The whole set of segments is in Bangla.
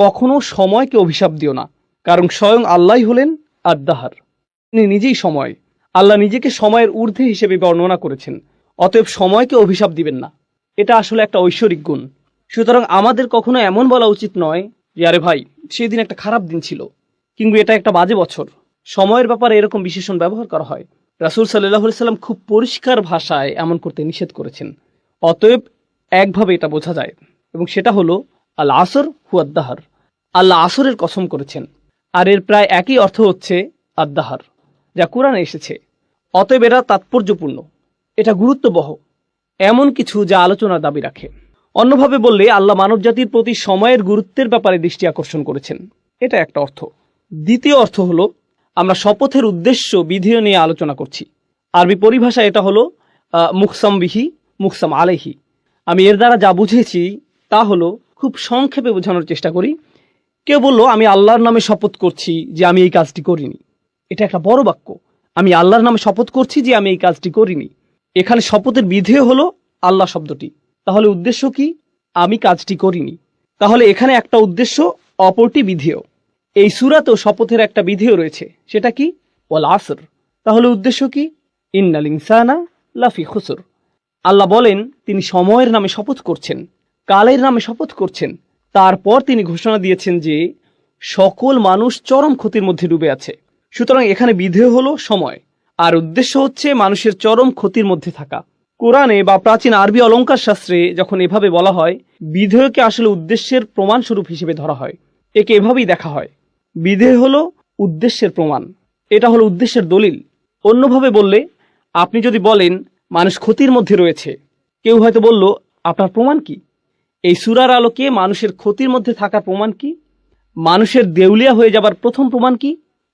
কখনো সময়কে অভিশাপ দিও না, কারণ স্বয়ং আল্লাহই হলেন আদ-দাহার। তিনি নিজেই সময়। আল্লাহ নিজেকে সময়ের ঊর্ধ্বে হিসেবে বর্ণনা করেছেন। অতএব সময়কে অভিশাপ দিবেন না। এটা আসলে একটা ঐশ্বরিক গুণ। সুতরাং আমাদের কখনো এমন বলা উচিত নয় যে আরে ভাই সেদিন একটা খারাপ দিন ছিল, কিংবা এটা একটা বাজে বছর। সময়ের ব্যাপারে এরকম বিশেষণ ব্যবহার করা হয়। রাসূল সাল্লাল্লাহু আলাইহি সাল্লাম খুব পরিষ্কার ভাষায় এমন করতে নিষেধ করেছেন। অতএব একভাবে এটা বোঝা যায়, এবং সেটা হলো আল আসর হুয়াদ-দাহার। আল্লাহ আসরের কসম করেছেন, আর এর প্রায় একই অর্থ হচ্ছে আদ-দাহার, যা কোরআনে এসেছে। অতএব এটা তাৎপর্যপূর্ণ, এটা গুরুত্ববহ, এমন কিছু যা আলোচনার দাবি রাখে। অন্যভাবে বললে আল্লাহ মানবজাতির প্রতি সময়ের গুরুত্বের ব্যাপারে দৃষ্টি আকর্ষণ করেছেন। এটা একটা অর্থ। দ্বিতীয় অর্থ হলো আমরা শপথের উদ্দেশ্য বিধিও নিয়ে আলোচনা করছি। আরবি পরিভাষা এটা হলো মুকসাম বিহি, মুকসাম আলাইহি। আমি এর দ্বারা যা বুঝেছি তা হলো, খুব সংক্ষেপে বোঝানোর চেষ্টা করি। কেউ বলল আমি আল্লাহর নামে শপথ করছি যে আমি এই কাজটি করিনি। এটা একটা বড় বাক্য। আমি আল্লাহর নামে শপথ করছি যে আমি এই কাজটি করিনি। এখানে শপথের বিধেয় হলো আল্লাহ শব্দটি। তাহলে উদ্দেশ্য কি? আমি কাজটি করিনি। তাহলে এখানে একটা উদ্দেশ্য, অপরটি বিধেয়। এই সূরাতেও শপথের একটা বিধেয় রয়েছে, সেটা কি? ওয়াল আসর। তাহলে উদ্দেশ্য কি? ইন্নাল ইনসানা লাফি খুসর। আল্লাহ বলেন তিনি সময়ের নামে শপথ করছেন, কালের নামে শপথ করছেন। তারপর তিনি ঘোষণা দিয়েছেন যে সকল মানুষ চরম ক্ষতির মধ্যে ডুবে আছে। সুতরাং এখানে বিধেয় হলো সময়, আর উদ্দেশ্য হচ্ছে মানুষের চরম ক্ষতির মধ্যে থাকা। কোরআনে বা প্রাচীন আরবি অলঙ্কার শাস্ত্রে যখন এভাবে বলা হয়, বিধেয়কে আসলে উদ্দেশ্যের প্রমাণস্বরূপ হিসেবে ধরা হয়। একে এভাবেই দেখা হয়, বিধেয় হলো উদ্দেশ্যের প্রমাণ, এটা হলো উদ্দেশ্যের দলিল। অন্যভাবে বললে, আপনি যদি বলেন মানুষ ক্ষতির মধ্যে রয়েছে, কেউ হয়তো বলল আপনার প্রমাণ কি? এই সূরার আলোকে মানুষের ক্ষতির মধ্যে থাকার প্রমাণ কি? মানুষের দেউলিয়া হয়ে যাবার প্রথম প্রমাণ কি?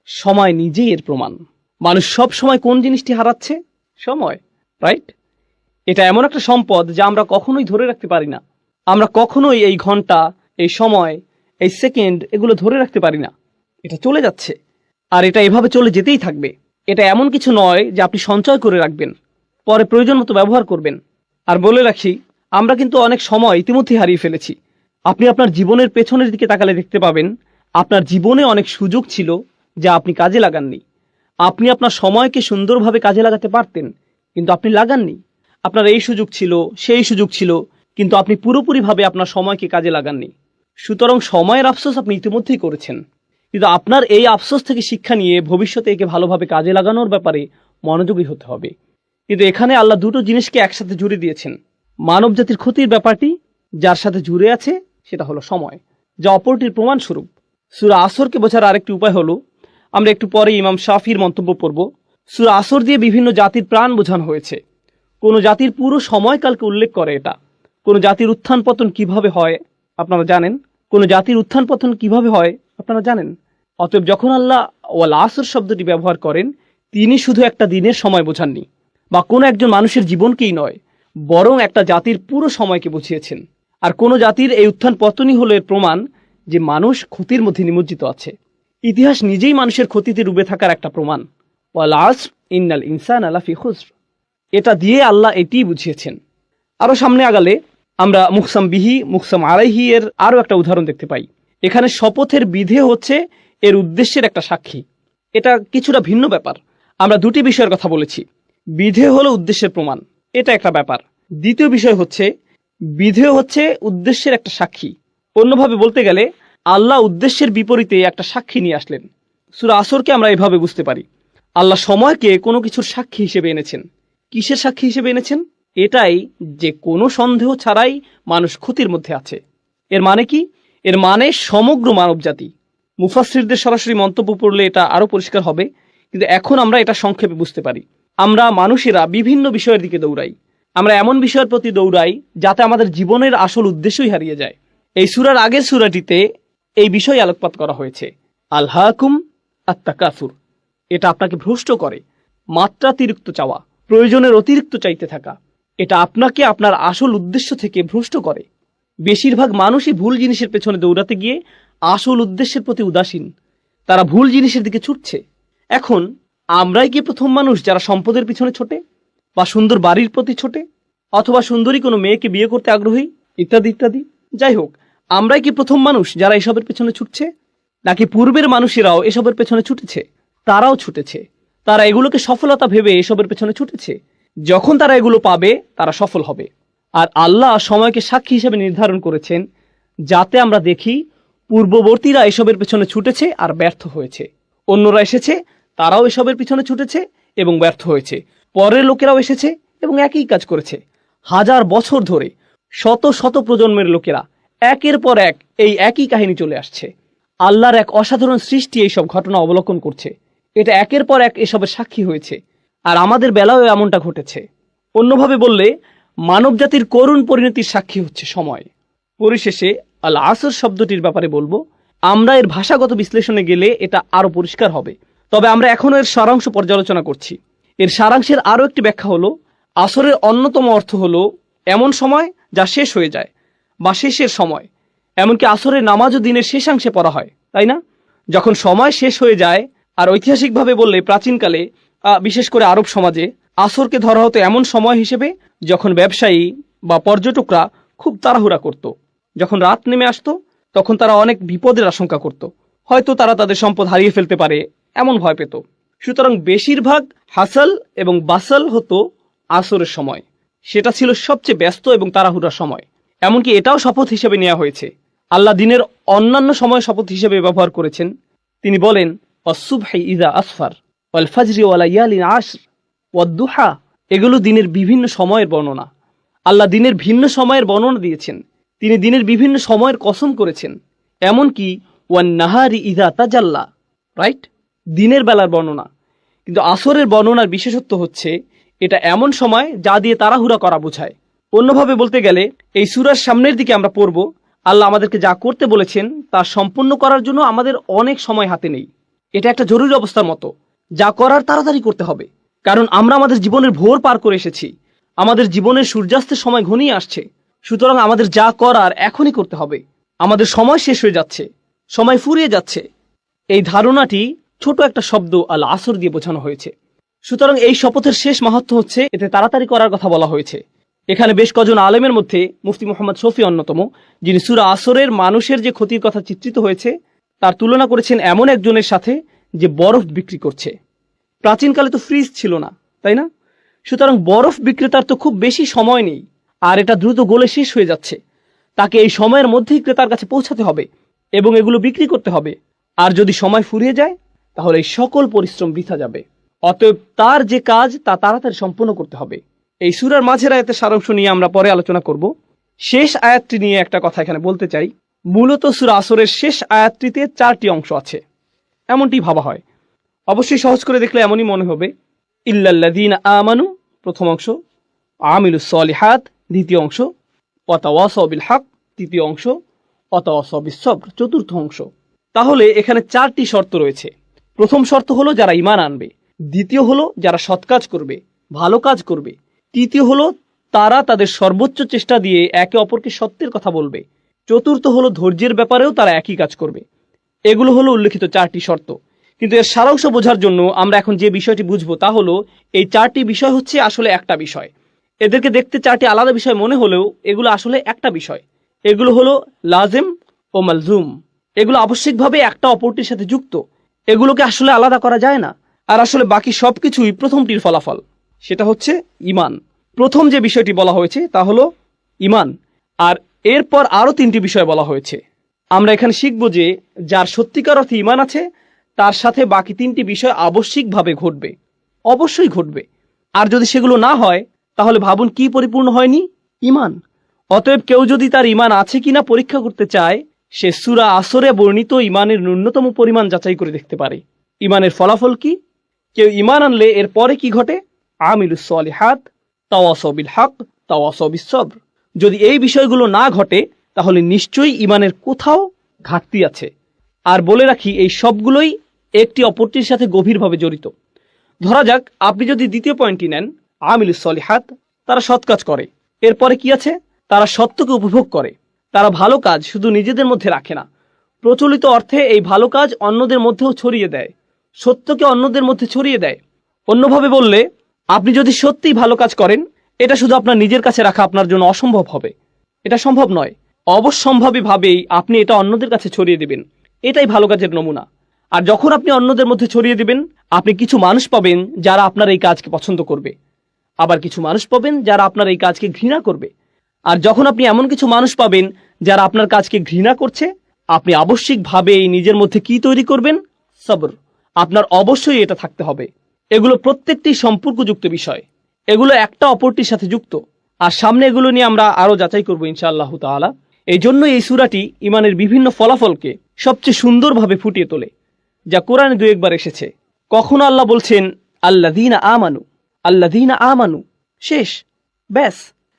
সময় নিজেই এর প্রমাণ। মানুষ সব সময় কোন জিনিসটি হারাচ্ছে? সময়, রাইট? এটা এমন একটা সম্পদ যা আমরা কখনোই ধরে রাখতে পারি না। আমরা কখনোই এই ঘন্টা, এই সময়, এই সেকেন্ড এগুলো ধরে রাখতে পারি না। এটা চলে যাচ্ছে, আর এটা এভাবে চলে যেতেই থাকবে। এটা এমন কিছু নয় যে আপনি সঞ্চয় করে রাখবেন, পরে প্রয়োজন মতো ব্যবহার করবেন। আর বলে রাখি, আমরা কিন্তু অনেক সময় ইতিমধ্যে হারিয়ে ফেলেছি। আপনি আপনার জীবনের পেছনের দিকে তাকালে দেখতে পাবেন আপনার জীবনে অনেক সুযোগ ছিল যা আপনি কাজে লাগাননি। আপনি আপনার সময়কে সুন্দরভাবে কাজে লাগাতে পারতেন, কিন্তু আপনি লাগাননি। আপনার এই সুযোগ ছিল, সেই সুযোগ ছিল, কিন্তু আপনি পুরোপুরিভাবে আপনার সময়কে কাজে লাগাননি। সুতরাং সময়ের আফসোস আপনি ইতিমধ্যেই করেছেন, কিন্তু আপনার এই আফসোস থেকে শিক্ষা নিয়ে ভবিষ্যতে একে ভালোভাবে কাজে লাগানোর ব্যাপারে মনোযোগী হতে হবে। কিন্তু এখানে আল্লাহ দুটো জিনিসকে একসাথে জুড়ে দিয়েছেন। মানব জাতির ক্ষতির ব্যাপারটি যার সাথে জুড়ে আছে সেটা হলো সময়, যা অপরটির প্রমাণস্বরূপ। সূরা আসরকে বোঝার আরেকটি উপায় হলো, আমরা একটু পরে ইমাম শাফির মন্তব্য পড়ব। সূরা আসর দিয়ে বিভিন্ন জাতির প্রাণ বোঝানো হয়েছে। কোনো জাতির পুরো সময়কালকে উল্লেখ করে এটা। কোনো জাতির উত্থান পতন কিভাবে হয় আপনারা জানেন। কোনো জাতির উত্থান পতন কিভাবে হয় আপনারা জানেন। অতএব যখন আল্লাহ ওয়াল আসর শব্দটি ব্যবহার করেন, তিনি শুধু একটা দিনের সময় বোঝাননি, বা কোনো একজন মানুষের জীবনকেই নয়, বরং একটা জাতির পুরো সময়কে বুঝিয়েছেন। আর কোনো জাতির এই উত্থান পতনই হলো এর প্রমাণ যে মানুষ ক্ষতির মধ্যে নিমজ্জিত আছে। ইতিহাস নিজেই মানুষের ক্ষতিতে ডুবে থাকার একটা প্রমাণ। ওয়াল আসর ইন্নাল ইনসানা লাফি খুসর, এটা দিয়ে আল্লাহ এটিই বুঝিয়েছেন। আরো সামনে আগালে আমরা মুকসাম বিহি, মুকসাম আলাইহি এর আরো একটা উদাহরণ দেখতে পাই। এখানে শপথের বিধে হচ্ছে এর উদ্দেশ্যের একটা সাক্ষী। এটা কিছুটা ভিন্ন ব্যাপার। আমরা দুটি বিষয়ের কথা বলেছি। বিধে হলো উদ্দেশ্যের প্রমাণ, এটা একটা ব্যাপার। দ্বিতীয় বিষয় হচ্ছে বিধেয় হচ্ছে উদ্দেশ্যের একটা সাক্ষী। অন্যভাবে বলতে গেলে আল্লাহ উদ্দেশ্যের বিপরীতে একটা সাক্ষী নিয়ে আসলেন। সূরা আসরকে আমরা এভাবে বুঝতে পারি, আল্লাহ সময়কে কোনো কিছুর সাক্ষী হিসেবে এনেছেন। কিসের সাক্ষী হিসেবে এনেছেন? এটাই যে কোনো সন্দেহ ছাড়াই মানুষ ক্ষতির মধ্যে আছে। এর মানে কি? এর মানে সমগ্র মানব জাতি। মুফাসসিরদের সরাসরি মন্তব্য পড়লে এটা আরো পরিষ্কার হবে, কিন্তু এখন আমরা এটা সংক্ষেপে বুঝতে পারি। আমরা মানুষেরা বিভিন্ন বিষয়ের দিকে দৌড়াই। আমরা এমন বিষয়ের প্রতি দৌড়াই যাতে আমাদের জীবনের আসল উদ্দেশ্যই হারিয়ে যায়। এই সূরার আগের সূরাটিতে এই বিষয় আলোকপাত করা হয়েছে, আলহাকুম আত-তাকাসুর। এটা আপনাকে ভ্রষ্ট করে। মাত্রাতিরিক্ত চাওয়া, প্রয়োজনের অতিরিক্ত চাইতে থাকা, এটা আপনাকে আপনার আসল উদ্দেশ্য থেকে ভ্রষ্ট করে। বেশিরভাগ মানুষই ভুল জিনিসের পেছনে দৌড়াতে গিয়ে আসল উদ্দেশ্যের প্রতি উদাসীন। তারা ভুল জিনিসের দিকে ছুটছে। এখন আমরাই কি প্রথম মানুষ যারা সম্পদের পিছনে ছোটে, বা সুন্দর বাড়ির প্রতি ছোটে, অথবা সুন্দরী কোনো মেয়েকে বিয়ে করতে আগ্রহী, ইত্যাদি ইত্যাদি? যাই হোক, আমরাই কি প্রথম মানুষ যারা এসবের পেছনে ছুটছে, নাকি পূর্বের মানুষেরাও এসবের পেছনে ছুটেছে? তারাও ছুটেছে, তারা এগুলোকে সফলতা ভেবে এসবের পেছনে ছুটেছে। যখন তারা এগুলো পাবে তারা সফল হবে। আর আল্লাহ সময়কে সাক্ষী হিসেবে নির্ধারণ করেছেন, যাতে আমরা দেখি পূর্ববর্তীরা এসবের পেছনে ছুটেছে আর ব্যর্থ হয়েছে। অন্যরা এসেছে, তারাও এসবের পিছনে ছুটেছে এবং ব্যর্থ হয়েছে। পরের লোকেরাও এসেছে এবং একই কাজ করেছে। হাজার বছর ধরে শত শত প্রজন্মের লোকেরা একের পর এক এই একই কাহিনী চলে আসছে। আল্লাহর এক অসাধারণ সৃষ্টি এইসব ঘটনা অবলোকন করছে। এটা একের পর এক এসবের সাক্ষী হয়েছে। আর আমাদের বেলায়ও এমনটা ঘটেছে। অন্যভাবে বললে মানব জাতির করুণ পরিণতির সাক্ষী হচ্ছে সময়। পরিশেষে আল আসর শব্দটির ব্যাপারে বলবো, আমরা এর ভাষাগত বিশ্লেষণে গেলে এটা আরো পরিষ্কার হবে। তবে আমরা এখনো এর সারাংশ পর্যালোচনা করছি। এর সারাংশের আরো একটি ব্যাখ্যা হলো, আসরের অন্যতম অর্থ হলো এমন সময় যা শেষ হয়ে যায় বা শেষের সময়। এমনকি আসরের নামাজও দিনের শেষাংশে পড়া হয়, তাই না? যখন সময় শেষ হয়ে যায়। আর ঐতিহাসিকভাবে বললে প্রাচীনকালে, বিশেষ করে আরব সমাজে, আসরকে ধরা হতো এমন সময় হিসেবে যখন ব্যবসায়ী বা পর্যটকরা খুব তাড়াহুড়া করত। যখন রাত নেমে আসতো তখন তারা অনেক বিপদের আশঙ্কা করত। হয়তো তারা তাদের সম্পদ হারিয়ে ফেলতে পারে, এমন ভয় পেত। সুতরাং বেশিরভাগ হাসাল এবং বাসাল হতো আসরের সময়। সেটা ছিল সবচেয়ে ব্যস্ত এবং তাড়াহুড়ার সময়। এমনকি এটাও শপথ হিসেবে নেওয়া হয়েছে। আল্লাহ দিনের অন্যান্য সময় শপথ হিসেবে ব্যবহার করেছেন। তিনি বলেন, অসুবহি ইযা আসফার ওয়াল ফাজরি ওয়া লায়ালিন আশর ওয়াদ-দুহা। এগুলো দিনের বিভিন্ন সময়ের বর্ণনা। আল্লাহ দিনের ভিন্ন সময়ের বর্ণনা দিয়েছেন। তিনি দিনের বিভিন্ন সময়ের কসম করেছেন। এমনকি ওয়ান নাহারি ইযা তাজাল্লা, রাইট, দিনের বেলার বর্ণনা। কিন্তু আসরের বর্ণনার বিশেষত্ব হচ্ছে এটা এমন সময় যা দিয়ে তাড়াহুড়া করা বোঝায়। অন্যভাবে বলতে গেলে এই সূরার সামনের দিকে আমরা পড়ব, আল্লাহ আমাদেরকে যা করতে বলেছেন তা সম্পূর্ণ করার জন্য আমাদের অনেক সময় হাতে নেই। এটা একটা জরুরি অবস্থার মতো, যা করার তাড়াতাড়ি করতে হবে। কারণ আমরা আমাদের জীবনের ভোর পার করে এসেছি। আমাদের জীবনের সূর্যাস্তের সময় ঘনিয়ে আসছে। সুতরাং আমাদের যা করার এখনই করতে হবে। আমাদের সময় শেষ হয়ে যাচ্ছে, সময় ফুরিয়ে যাচ্ছে। এই ধারণাটি ছোট একটা শব্দ আল আসর দিয়ে বোঝানো হয়েছে। সুতরাং এই শপথের শেষ মাহাত্ম্য হচ্ছে এতে তাড়াতাড়ি করার কথা বলা হয়েছে। এখানে বেশ কজন আলেমের মধ্যে মুফতি মুহাম্মদ শফি অন্যতম, যিনি সূরা আসরের মানুষের যে ক্ষতির কথা চিত্রিত হয়েছে তার তুলনা করেছেন এমন একজনের সাথে যে বরফ বিক্রি করছে। প্রাচীনকালে তো ফ্রিজ ছিল না, তাই না? সুতরাং বরফ বিক্রেতার তো খুব বেশি সময় নেই, আর এটা দ্রুত গলে শেষ হয়ে যাচ্ছে। তাকে এই সময়ের মধ্যেই ক্রেতার কাছে পৌঁছাতে হবে এবং এগুলো বিক্রি করতে হবে। আর যদি সময় ফুরিয়ে যায় তাহলে এই সকল পরিশ্রম বৃথা যাবে। অতএব তার যে কাজ তা তাড়াতাড়ি সম্পন্ন করতে হবে। এই সূরার মাঝের আয়াতের সারাংশ নিয়ে আমরা পরে আলোচনা করব। শেষ আয়াতটি নিয়ে একটা কথা এখানে বলতে চাই। মূলত সূরা আসরের শেষ আয়াতটিতে 4টি অংশ আছে, এমনটি ভাবা হয়। অবশ্যই সহজ করে দেখলে এমনই মনে হবে। ইল্লাল্লাযীনা আমানু প্রথম অংশ, আমিলুস সলিহাত দ্বিতীয় অংশ, ওয়াতাওয়াসাউ বিল হক তৃতীয় অংশ, ওয়াতাওয়াসাউ বিস সবর চতুর্থ অংশ। তাহলে এখানে 4টি শর্ত রয়েছে। প্রথম শর্ত হলো যারা ঈমান আনবে, দ্বিতীয় হলো যারা সৎ কাজ করবে, ভালো কাজ করবে, তৃতীয় হলো তারা তাদের সর্বোচ্চ চেষ্টা দিয়ে একে অপরকে সত্যের কথা বলবে, চতুর্থ হলো ধৈর্যের ব্যাপারেও তারা একই কাজ করবে। এগুলো হলো উল্লেখিত 4টি শর্ত। কিন্তু এর সারাংশ বোঝার জন্য আমরা এখন যে বিষয়টি বুঝবো তা হলো এই 4টি বিষয় হচ্ছে আসলে একটা বিষয়। এদেরকে দেখতে 4টি আলাদা বিষয় মনে হলেও এগুলো আসলে একটা বিষয়। এগুলো হলো লাজেম ও মালজুম। এগুলো আবশ্যিকভাবে একটা অপরটির সাথে যুক্ত। এগুলোকে আসলে আলাদা করা যায় না। আর আসলে বাকি সবকিছুই প্রথমটির ফলাফল, সেটা হচ্ছে ঈমান। প্রথম যে বিষয়টি বলা হয়েছে তা হলো ঈমান। আর এরপর আরো 3টি বিষয় বলা হয়েছে। আমরা এখানে শিখব যে যার সত্যিকার অর্থে ঈমান আছে তার সাথে বাকি 3টি বিষয় আবশ্যিকভাবে ঘটবে, অবশ্যই ঘটবে। আর যদি সেগুলো না হয় তাহলে ভাবুন কি পরিপূর্ণ হয়নি? ঈমান। অতএব কেউ যদি তার ঈমান আছে কিনা পরীক্ষা করতে চায়, সে সূরা আসরে বর্ণিত ঈমানের ন্যূনতম পরিমাণ যাচাই করে দেখতে পারে। ঈমানের ফলাফল কি? কেউ ঈমান আনলে এর পরে কি ঘটে? আমিলুস সলিহাত, তাওয়াসাউ বিল হক, তাওয়াসাউ বিস সবর। যদি এই বিষয়গুলো না ঘটে তাহলে নিশ্চয়ই ঈমানের কোথাও ঘাটতি আছে। আর বলে রাখি, এই সবগুলোই একটি অপরটির সাথে গভীরভাবে জড়িত। ধরা যাক আপনি যদি দ্বিতীয় পয়েন্টটি নেন, আমিলুস সলিহাত, তারা সৎ কাজ করে। এরপরে কি আছে? তারা সত্যকে উপভোগ করে। তারা ভালো কাজ শুধু নিজেদের মধ্যে রাখে না, প্রচলিত অর্থে এই ভালো কাজ অন্যদের মধ্যেও ছড়িয়ে দেয়, সত্যকে অন্যদের মধ্যে ছড়িয়ে দেয়। অন্যভাবে বললে, আপনি যদি সত্যিই ভালো কাজ করেন, এটা শুধু আপনার নিজের কাছে রাখা আপনার জন্য অসম্ভব হবে। এটা সম্ভব নয়। অবশ্যম্ভাবীভাবেই আপনি এটা অন্যদের কাছে ছড়িয়ে দেবেন। এটাই ভালো কাজের নমুনা। আর যখন আপনি অন্যদের মধ্যে ছড়িয়ে দেবেন, আপনি কিছু মানুষ পাবেন যারা আপনার এই কাজকে পছন্দ করবে, আবার কিছু মানুষ পাবেন যারা আপনার এই কাজকে ঘৃণা করবে। আর যখন আপনি এমন কিছু মানুষ পাবেন যারা আপনার কাজকে ঘৃণা করছে, আপনি আবশ্যিকভাবেই নিজের মধ্যে কি তৈরি করবেন? সবর। আপনার অবশ্যই এটা থাকতে হবে। এগুলো প্রত্যেকটি সম্পর্কযুক্ত বিষয়, এগুলো একটা অপরটির সাথে যুক্ত। আর সামনে এগুলো নিয়ে আমরা আরো যাচাই করবো ইনশাআল্লাহ তাআলা। এই জন্য এই সূরাটি ঈমানের বিভিন্ন ফলাফলকে সবচেয়ে সুন্দরভাবে ফুটিয়ে তোলে, যা কোরআনে দু একবার এসেছে। কখনো আল্লাহ বলছেন আল্লাযীনা আমানু, আল্লাযীনা আমানু, শেষ, ব্যাস।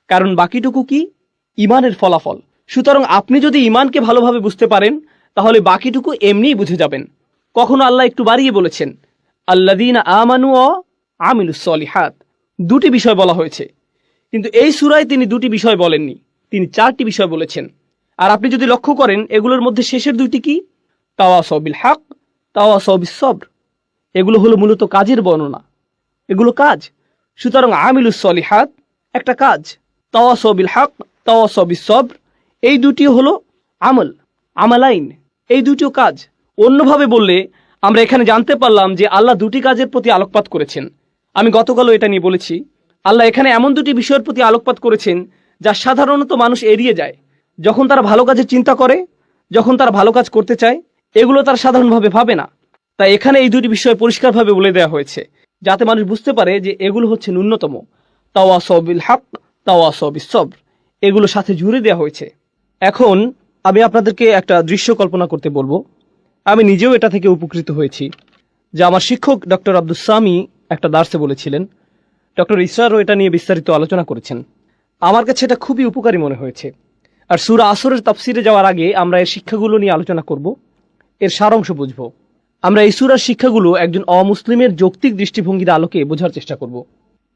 কারণ বাকিটুকু কি? ঈমানের ফলাফল। সুতরাং আপনি যদি ঈমানকে ভালোভাবে বুঝতে পারেন, তাহলে বাকিটুকু এমনিই বুঝে যাবেন। কখনো আল্লাহ একটু বাড়িয়ে বলেছেন আল্লাযীনা আমানু ওয়া আমিলুস সলিহাত, দুটি বিষয় বলা হয়েছে। কিন্তু এই সূরায় তিনি দুটি বিষয় বলেননি, তিনি চারটি বিষয় বলেছেন। আর আপনি যদি লক্ষ্য করেন, এগুলোর মধ্যে শেষের দুইটি কি? তাওয়াসাউ বিল হক, তাওয়াসাউ বিস সবর। এগুলো হলো মূলত কাজের বর্ণনা, এগুলো কাজ। সুতরাং আমিলুস সলিহাত একটা কাজ, তাওয়াসাউ বিল হক, তাওয়াসাউ বিস সবর, এই দুটিও হলো আমল, আমালাইন, এই দুটিও কাজ। অন্যভাবে বললে আমরা এখানে জানতে পারলাম যে আল্লাহ দুটি কাজের প্রতি আলোকপাত করেছেন। আমি গতকালও এটা নিয়ে বলেছি, আল্লাহ এখানে এমন দুটি বিষয়ের প্রতি আলোকপাত করেছেন যা সাধারণত মানুষ এড়িয়ে যায়। যখন তারা ভালো কাজের চিন্তা করে, যখন তারা ভালো কাজ করতে চায়, এগুলো তারা সাধারণভাবে ভাবে না। তাই এখানে এই দুটি বিষয় পরিষ্কারভাবে বলে দেওয়া হয়েছে, যাতে মানুষ বুঝতে পারে যে এগুলো হচ্ছে ন্যূনতম। তাওয়াসাউ বিল হক, তাওয়াসাউ বিস সবর, এগুলো সাথে জুড়ে দেওয়া হয়েছে। এখন আমি আপনাদেরকে একটা দৃশ্য কল্পনা করতে বলবো। আমি নিজেও এটা থেকে উপকৃত হয়েছি, যে আমার শিক্ষক ডক্টর আব্দুস সামি একটা দার্সে বলেছিলেন। ডক্টর ইসরারও এটা নিয়ে বিস্তারিত আলোচনা করেছেন। আমার কাছে এটা খুবই উপকারী মনে হয়েছে। আর সূরা আসরের তাফসিরে যাওয়ার আগে আমরা এর শিক্ষাগুলো নিয়ে আলোচনা করব, এর সারাংশ বুঝব। আমরা এই সূরার শিক্ষাগুলো একজন অমুসলিমের যৌক্তিক দৃষ্টিভঙ্গির আলোকে বোঝার চেষ্টা করব।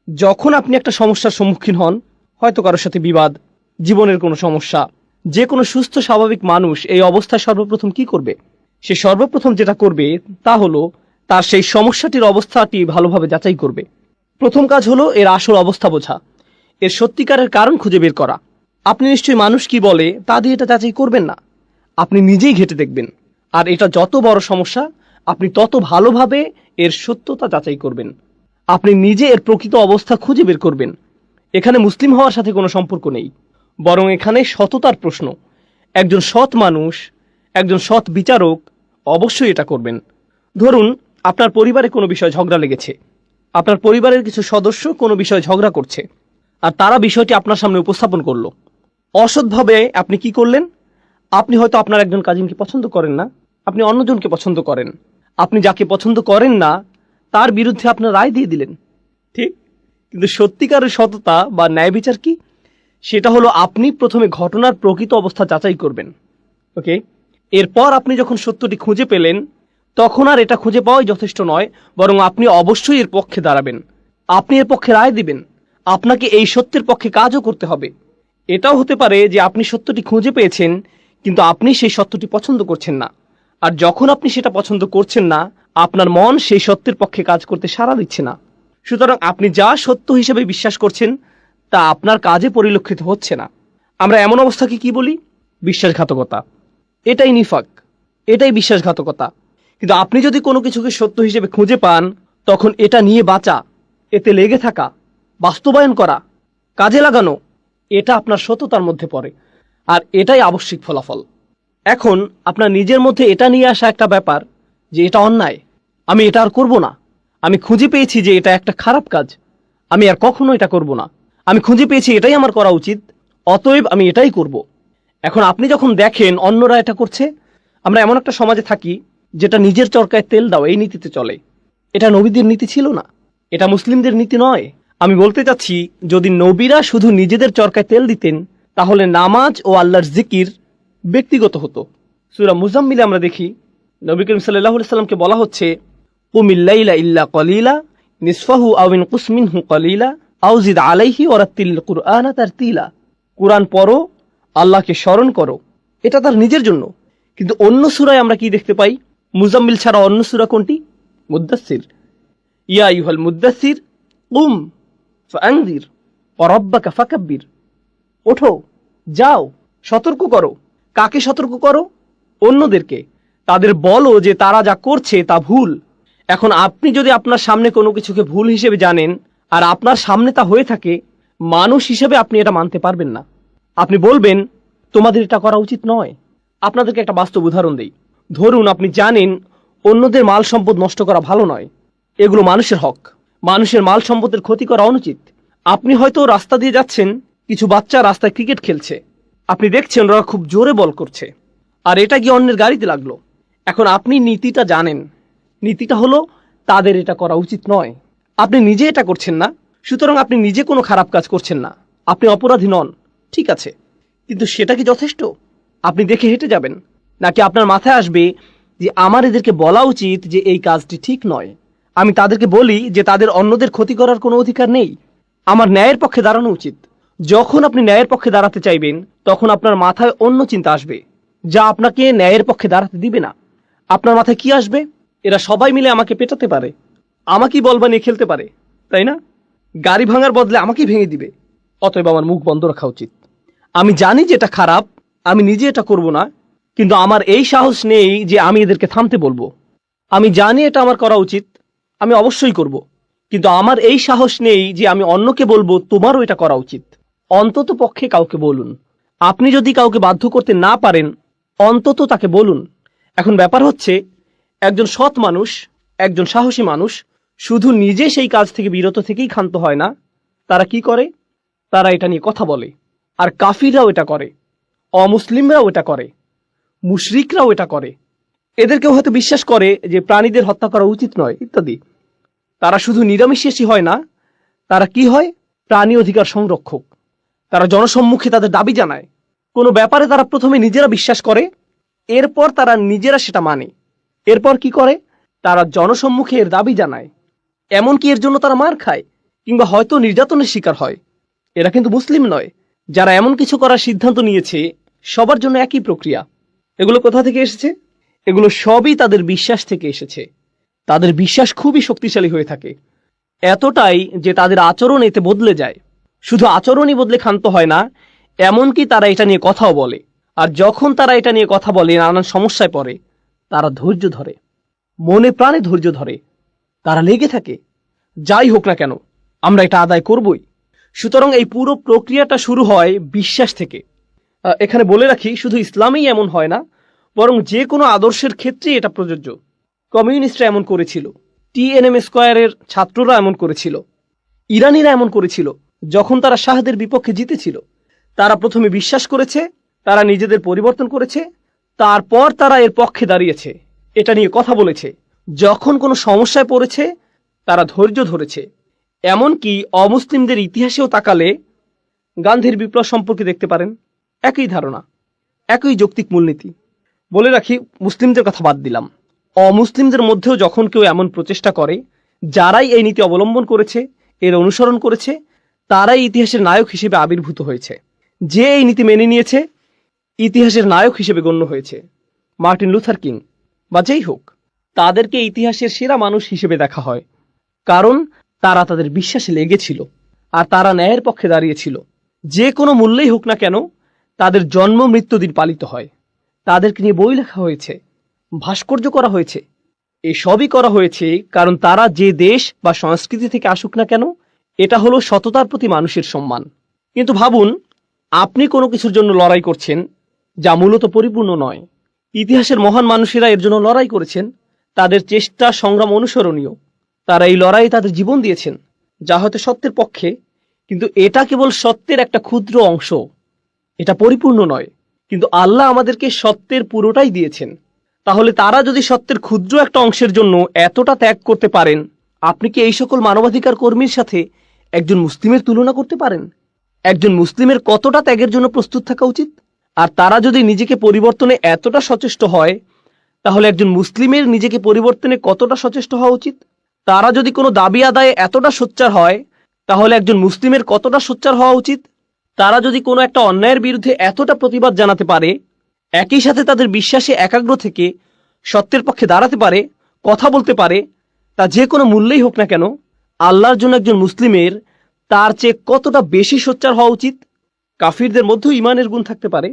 যখন আপনি একটা সমস্যার সম্মুখীন হন, হয়তো কারোর সাথে বিবাদ, জীবনের কোনো সমস্যা, যে কোনো সুস্থ স্বাভাবিক মানুষ এই অবস্থায় সর্বপ্রথম কি করবে? সে সর্বপ্রথম যেটা করবে তা হলো তার সেই সমস্যাটির অবস্থাটি ভালোভাবে যাচাই করবে। প্রথম কাজ হলো এর আসল অবস্থা বোঝা, এর সত্যিকারের কারণ খুঁজে বের করা। আপনি নিশ্চয়ই মানুষ কি বলে তা দিয়ে এটা যাচাই করবেন না, আপনি নিজেই ঘেঁটে দেখবেন। আর এটা যত বড় সমস্যা, আপনি তত ভালোভাবে এর সত্যতা যাচাই করবেন। আপনি নিজে এর প্রকৃত অবস্থা খুঁজে বের করবেন। এখানে মুসলিম হওয়ার সাথে কোনো সম্পর্ক নেই, বরং এখানে সততার প্রশ্ন। একজন সৎ মানুষ, একজন সৎ বিচারক অবশ্যই এটা করবেন। ধরুন আপনার পরিবারে কোনো বিষয় ঝগড়া লেগেছে, আপনার পরিবারের কিছু সদস্য কোনো বিষয়ে ঝগড়া করছে, আর তারা বিষয়টি আপনার সামনে উপস্থাপন করলো। অসৎভাবে আপনি কি করলেন? আপনি হয়তো আপনার একজন কাজিনকে পছন্দ করেন না, আপনি অন্যজনকে পছন্দ করেন। আপনি যাকে পছন্দ করেন না তার বিরুদ্ধে আপনার রায় দিয়ে দিলেন, ঠিক? কিন্তু সত্যিকারের সততা বা ন্যায় বিচার কি? সেটা হলো আপনি প্রথমে ঘটনার প্রকৃত অবস্থা যাচাই করবেন। ওকে, এরপর আপনি যখন সত্যটি খুঁজে পেলেন, তখন আর এটা খুঁজে পাওয়াই যথেষ্ট নয়, বরং আপনি অবশ্যই এর পক্ষে দাঁড়াবেন, আপনি এর পক্ষে রায় দিবেন। আপনাকে এই সত্যের পক্ষে কাজও করতে হবে। এটাও হতে পারে যে আপনি সত্যটি খুঁজে পেয়েছেন, কিন্তু আপনি সেই সত্যটি পছন্দ করছেন না। আর যখন আপনি সেটা পছন্দ করছেন না, আপনার মন সেই সত্যের পক্ষে কাজ করতে সাড়া দিচ্ছে না। সুতরাং আপনি যা সত্য হিসেবে বিশ্বাস করছেন তা আপনার কাজে পরিলক্ষিত হচ্ছে না। আমরা এমন অবস্থাকে কি বলি? বিশ্বাসঘাতকতা। এটাই নিফাক, এটাই বিশ্বাসঘাতকতা। কিন্তু আপনি যদি কোনো কিছুকে সত্য হিসেবে খুঁজে পান, তখন এটা নিয়ে বাঁচা, এতে লেগে থাকা, বাস্তবায়ন করা, কাজে লাগানো, এটা আপনার সততার মধ্যে পড়ে। আর এটাই আবশ্যিক ফলাফল। এখন আপনার নিজের মধ্যে এটা নিয়ে আসা একটা ব্যাপার যে এটা অন্যায়, আমি এটা আর করব না। আমি খুঁজে পেয়েছি যে এটা একটা খারাপ কাজ, আমি আর কখনো এটা করব না। আমি খুঁজে পেয়েছি এটাই আমার করা উচিত, অতএব আমি এটাই করব। এখন আপনি যখন দেখেন অন্যরা এটা করছে, আমরা এমন একটা সমাজে থাকি যেটা নিজের চরকায় তেল দাও এই নীতিতে চলে। এটা নবীদের নীতি ছিল না, এটা মুসলিমদের নীতি নয়। আমি বলতে চাচ্ছি, যদি নবীরা শুধু নিজেদের চরকায় তেল দিতেন, তাহলে নামাজ ও আল্লাহর জিকির ব্যক্তিগত হতো। সূরা মুজাম্মিলে আমরা দেখি নবী করিম সাল্লাল্লাহু আলাইহি সাল্লামকে বলা হচ্ছে, কুমিল লাইলা ইল্লা কলিলা নিসফাহু আও ইনকুস মিনহু কলিলা আও জিদ আলাইহি ওয়ারাত্তিল কুরআনা তারতিলা। কুরআন পড়ো, আল্লাহকে স্মরণ করো, এটা তার নিজের জন্য। কিন্তু অন্য সূরায় আমরা কি দেখতে পাই? মুজাম্মিল ছাড়া অন্য সূরা কোনটি? মুদ্দাসসির। ইয়া আইয়ুহাল মুদ্দাসসির কুম ফাআনজির ওয়া রাব্বাকা ফাকাব্বির। ওঠো, যাও, সতর্ক করো। কাকে সতর্ক করো? অন্যদেরকে। তাদের বলো যে তারা যা করছে তা ভুল। এখন আপনি যদি আপনার সামনে কোনো কিছুকে ভুল হিসেবে জানেন আর আপনার সামনে তা হয়ে থাকে, মানুষ হিসেবে আপনি এটা মানতে পারবেন না। আপনি বলবেন তোমাদের এটা করা উচিত নয়। আপনাদেরকে একটা বাস্তব উদাহরণ দেই। ধরুন আপনি জানেন অন্যদের মাল সম্পদ নষ্ট করা ভালো নয়, এগুলো মানুষের হক। মানুষের মাল সম্পদের ক্ষতি করা অনুচিত। আপনি হয়তো রাস্তা দিয়ে যাচ্ছেন, কিছু বাচ্চা রাস্তায় ক্রিকেট খেলছে, আপনি দেখছেন ওরা খুব জোরে বল করছে, আর এটা গিয়ে অন্যের গাড়িতে লাগলো। এখন আপনি নীতিটা জানেন, নীতিটা হলো তাদের এটা করা উচিত নয়। আপনি নিজে এটা করছেন না, সুতরাং আপনি নিজে কোনো খারাপ কাজ করছেন না, আপনি অপরাধী নন, ঠিক আছে। কিন্তু সেটা কি যথেষ্ট? আপনি দেখে হেঁটে যাবেন, নাকি আপনার মাথায় আসবে যে আমার এদেরকে বলা উচিত যে এই কাজটি ঠিক নয়? আমি তাদেরকে বলি যে তাদের অন্যদের ক্ষতি করার কোনো অধিকার নেই, আমার ন্যায়ের পক্ষে দাঁড়ানো উচিত। যখন আপনি ন্যায়ের পক্ষে দাঁড়াতে চাইবেন তখন আপনার মাথায় অন্য চিন্তা আসবে, যা আপনাকে ন্যায়ের পক্ষে দাঁড়াতে দিবে না। আপনার মাথায় কি আসবে? এরা সবাই মিলে আমাকে পেটাতে পারে, আমাকেই বল বানিয়ে খেলতে পারে, তাই না? গাড়ি ভাঙার বদলে আমাকেই ভেঙে দিবে। অতএব আমার মুখ বন্ধ রাখা উচিত। আমি জানি যে এটা খারাপ, আমি নিজে এটা করব না, কিন্তু আমার এই সাহস নেই যে আমি এদেরকে থামতে বলবো। আমি জানি এটা আমার করা উচিত, আমি অবশ্যই করব, কিন্তু আমার এই সাহস নেই যে আমি অন্যকে বলবো তোমারও এটা করা উচিত। অন্তত পক্ষে কাউকে বলুন। আপনি যদি কাউকে বাধ্য করতে না পারেন, অন্তত তাকে বলুন। এখন ব্যাপার হচ্ছে, একজন সৎ মানুষ, একজন সাহসী মানুষ শুধু নিজে সেই কাজ থেকে বিরত থেকেই ক্ষান্ত হয় না, তারা কি করে? তারা এটা নিয়ে কথা বলে। আর কাফিররাও এটা করে, অমুসলিমরাও এটা করে, মুশরিকরাও এটা করে। এদেরকেও হয়তো বিশ্বাস করে যে প্রাণীদের হত্যা করা উচিত নয় ইত্যাদি। তারা শুধু নিরামিষাশী হয় না, তারা কি হয়? প্রাণী অধিকার সংরক্ষক। তারা জনসম্মুখে তাদের দাবি জানায়। কোনো ব্যাপারে তারা প্রথমে নিজেরা বিশ্বাস করে, এরপর তারা নিজেরা সেটা মানে। এরপর কি করে? তারা জনসম্মুখে এর দাবি জানায়, এমনকি এর জন্য তারা মার খায় কিংবা হয়তো নির্যাতনের শিকার হয়। এরা কিন্তু মুসলিম নয়। যারা এমন কিছু করার সিদ্ধান্ত নিয়েছে, সবার জন্য একই প্রক্রিয়া। এগুলো কোথা থেকে এসেছে? এগুলো সবই তাদের বিশ্বাস থেকে এসেছে। তাদের বিশ্বাস খুবই শক্তিশালী হয়ে থাকে, এতটাই যে তাদের আচরণ এতে বদলে যায়। শুধু আচরণই বদলে ক্ষান্ত হয় না, এমনকি তারা এটা নিয়ে কথাও বলে। আর যখন তারা এটা নিয়ে কথা বলে, নানান সমস্যায় পড়ে, তারা ধৈর্য ধরে, মনে প্রাণে ধৈর্য ধরে। তারা লেগে থাকে, যাই হোক না কেন আমরা এটা আদায় করবই। সুতরাং এই পুরো প্রক্রিয়াটা শুরু হয় বিশ্বাস থেকে। এখানে বলে রাখি, শুধু ইসলামেই এমন হয় না, বরং যে কোনো আদর্শের ক্ষেত্রেই এটা প্রযোজ্য। কমিউনিস্টরা এমন করেছিল, টিএনএম স্কয়ারের ছাত্ররা এমন করেছিল, ইরানিরা এমন করেছিল। যখন তারা শাহদের বিপক্ষে জিতেছিল, তারা প্রথমে বিশ্বাস করেছে, তারা নিজেদের পরিবর্তন করেছে, তারপর তারা এর পক্ষে দাঁড়িয়েছে, এটা নিয়ে কথা বলেছে। যখন কোনো সমস্যায় পড়েছে, তারা ধৈর্য ধরেছে। এমনকি অমুসলিমদের ইতিহাসেও তাকালে গান্ধীর বিপ্লব সম্পর্কে দেখতে পারেন, একই ধারণা, একই যৌক্তিক মূলনীতি। বলে রাখি, মুসলিমদের কথা বাদ দিলাম, অমুসলিমদের মধ্যেও যখন কেউ এমন প্রচেষ্টা করে, যারাই এই নীতি অবলম্বন করেছে, এর অনুসরণ করেছে, তারাই ইতিহাসের নায়ক হিসেবে আবির্ভূত হয়েছে। যে এই নীতি মেনে নিয়েছে, ইতিহাসের নায়ক হিসেবে গণ্য হয়েছে। মার্টিন লুথার কিং বা যেই হোক, তাদেরকে ইতিহাসের সেরা মানুষ হিসেবে দেখা হয়, কারণ তারা তাদের বিশ্বাসে লেগেছিল আর তারা ন্যায়ের পক্ষে দাঁড়িয়েছিল। যে কোনো মূল্যেই হোক না কেন, তাদের জন্ম মৃত্যুদিন পালিত হয়, তাদেরকে নিয়ে বই লেখা হয়েছে, ভাস্কর্য করা হয়েছে। এসবই করা হয়েছে কারণ তারা যে দেশ বা সংস্কৃতি থেকে আসুক না কেন, এটা হলো সততার প্রতি মানুষের সম্মান। কিন্তু ভাবুন, আপনি কোনো কিছুর জন্য লড়াই করছেন যা মূলত পরিপূর্ণ নয়। ইতিহাসের মহান মানুষেরা এর জন্য লড়াই করেছেন, তাদের চেষ্টা সংগ্রাম অনুসরণীয়। তারা এই লড়াইয়ে তাদের জীবন দিয়েছেন, যা হয়তো সত্যের পক্ষে, কিন্তু এটা কেবল সত্যের একটা ক্ষুদ্র অংশ, এটা পরিপূর্ণ নয়। কিন্তু আল্লাহ আমাদেরকে সত্যের পুরোটাই দিয়েছেন। তাহলে তারা যদি সত্যের ক্ষুদ্র একটা অংশের জন্য এতটা ত্যাগ করতে পারেন, আপনি কি এই সকল মানবাধিকার কর্মীর সাথে একজন মুসলিমের তুলনা করতে পারেন? একজন মুসলিমের কতটা ত্যাগের জন্য প্রস্তুত থাকা উচিত? আর তারা যদি নিজেকে পরিবর্তনে এতটা সচেষ্ট হয়, তাহলে একজন মুসলিমের নিজেকে পরিবর্তনে কতটা সচেষ্ট হওয়া উচিত? তারা যদি কোনো দাবি আদায়ে এতটা সোচ্চার হয়, তাহলে একজন মুসলিমের কতটা সোচ্চার হওয়া উচিত? তারা যদি কোনো একটা অন্যায়ের বিরুদ্ধে এতটা প্রতিবাদ জানাতে পারে, একই সাথে তাদের বিশ্বাসে একাগ্র থেকে সত্যের পক্ষে দাঁড়াতে পারে, কথা বলতে পারে, তা যে কোনো মূল্যেই হোক না কেন, আল্লাহর জন্য একজন মুসলিমের তার চেয়ে কতটা বেশি সোচ্চার হওয়া উচিত? কাফিরদের মধ্যেও ঈমানের গুণ থাকতে পারে,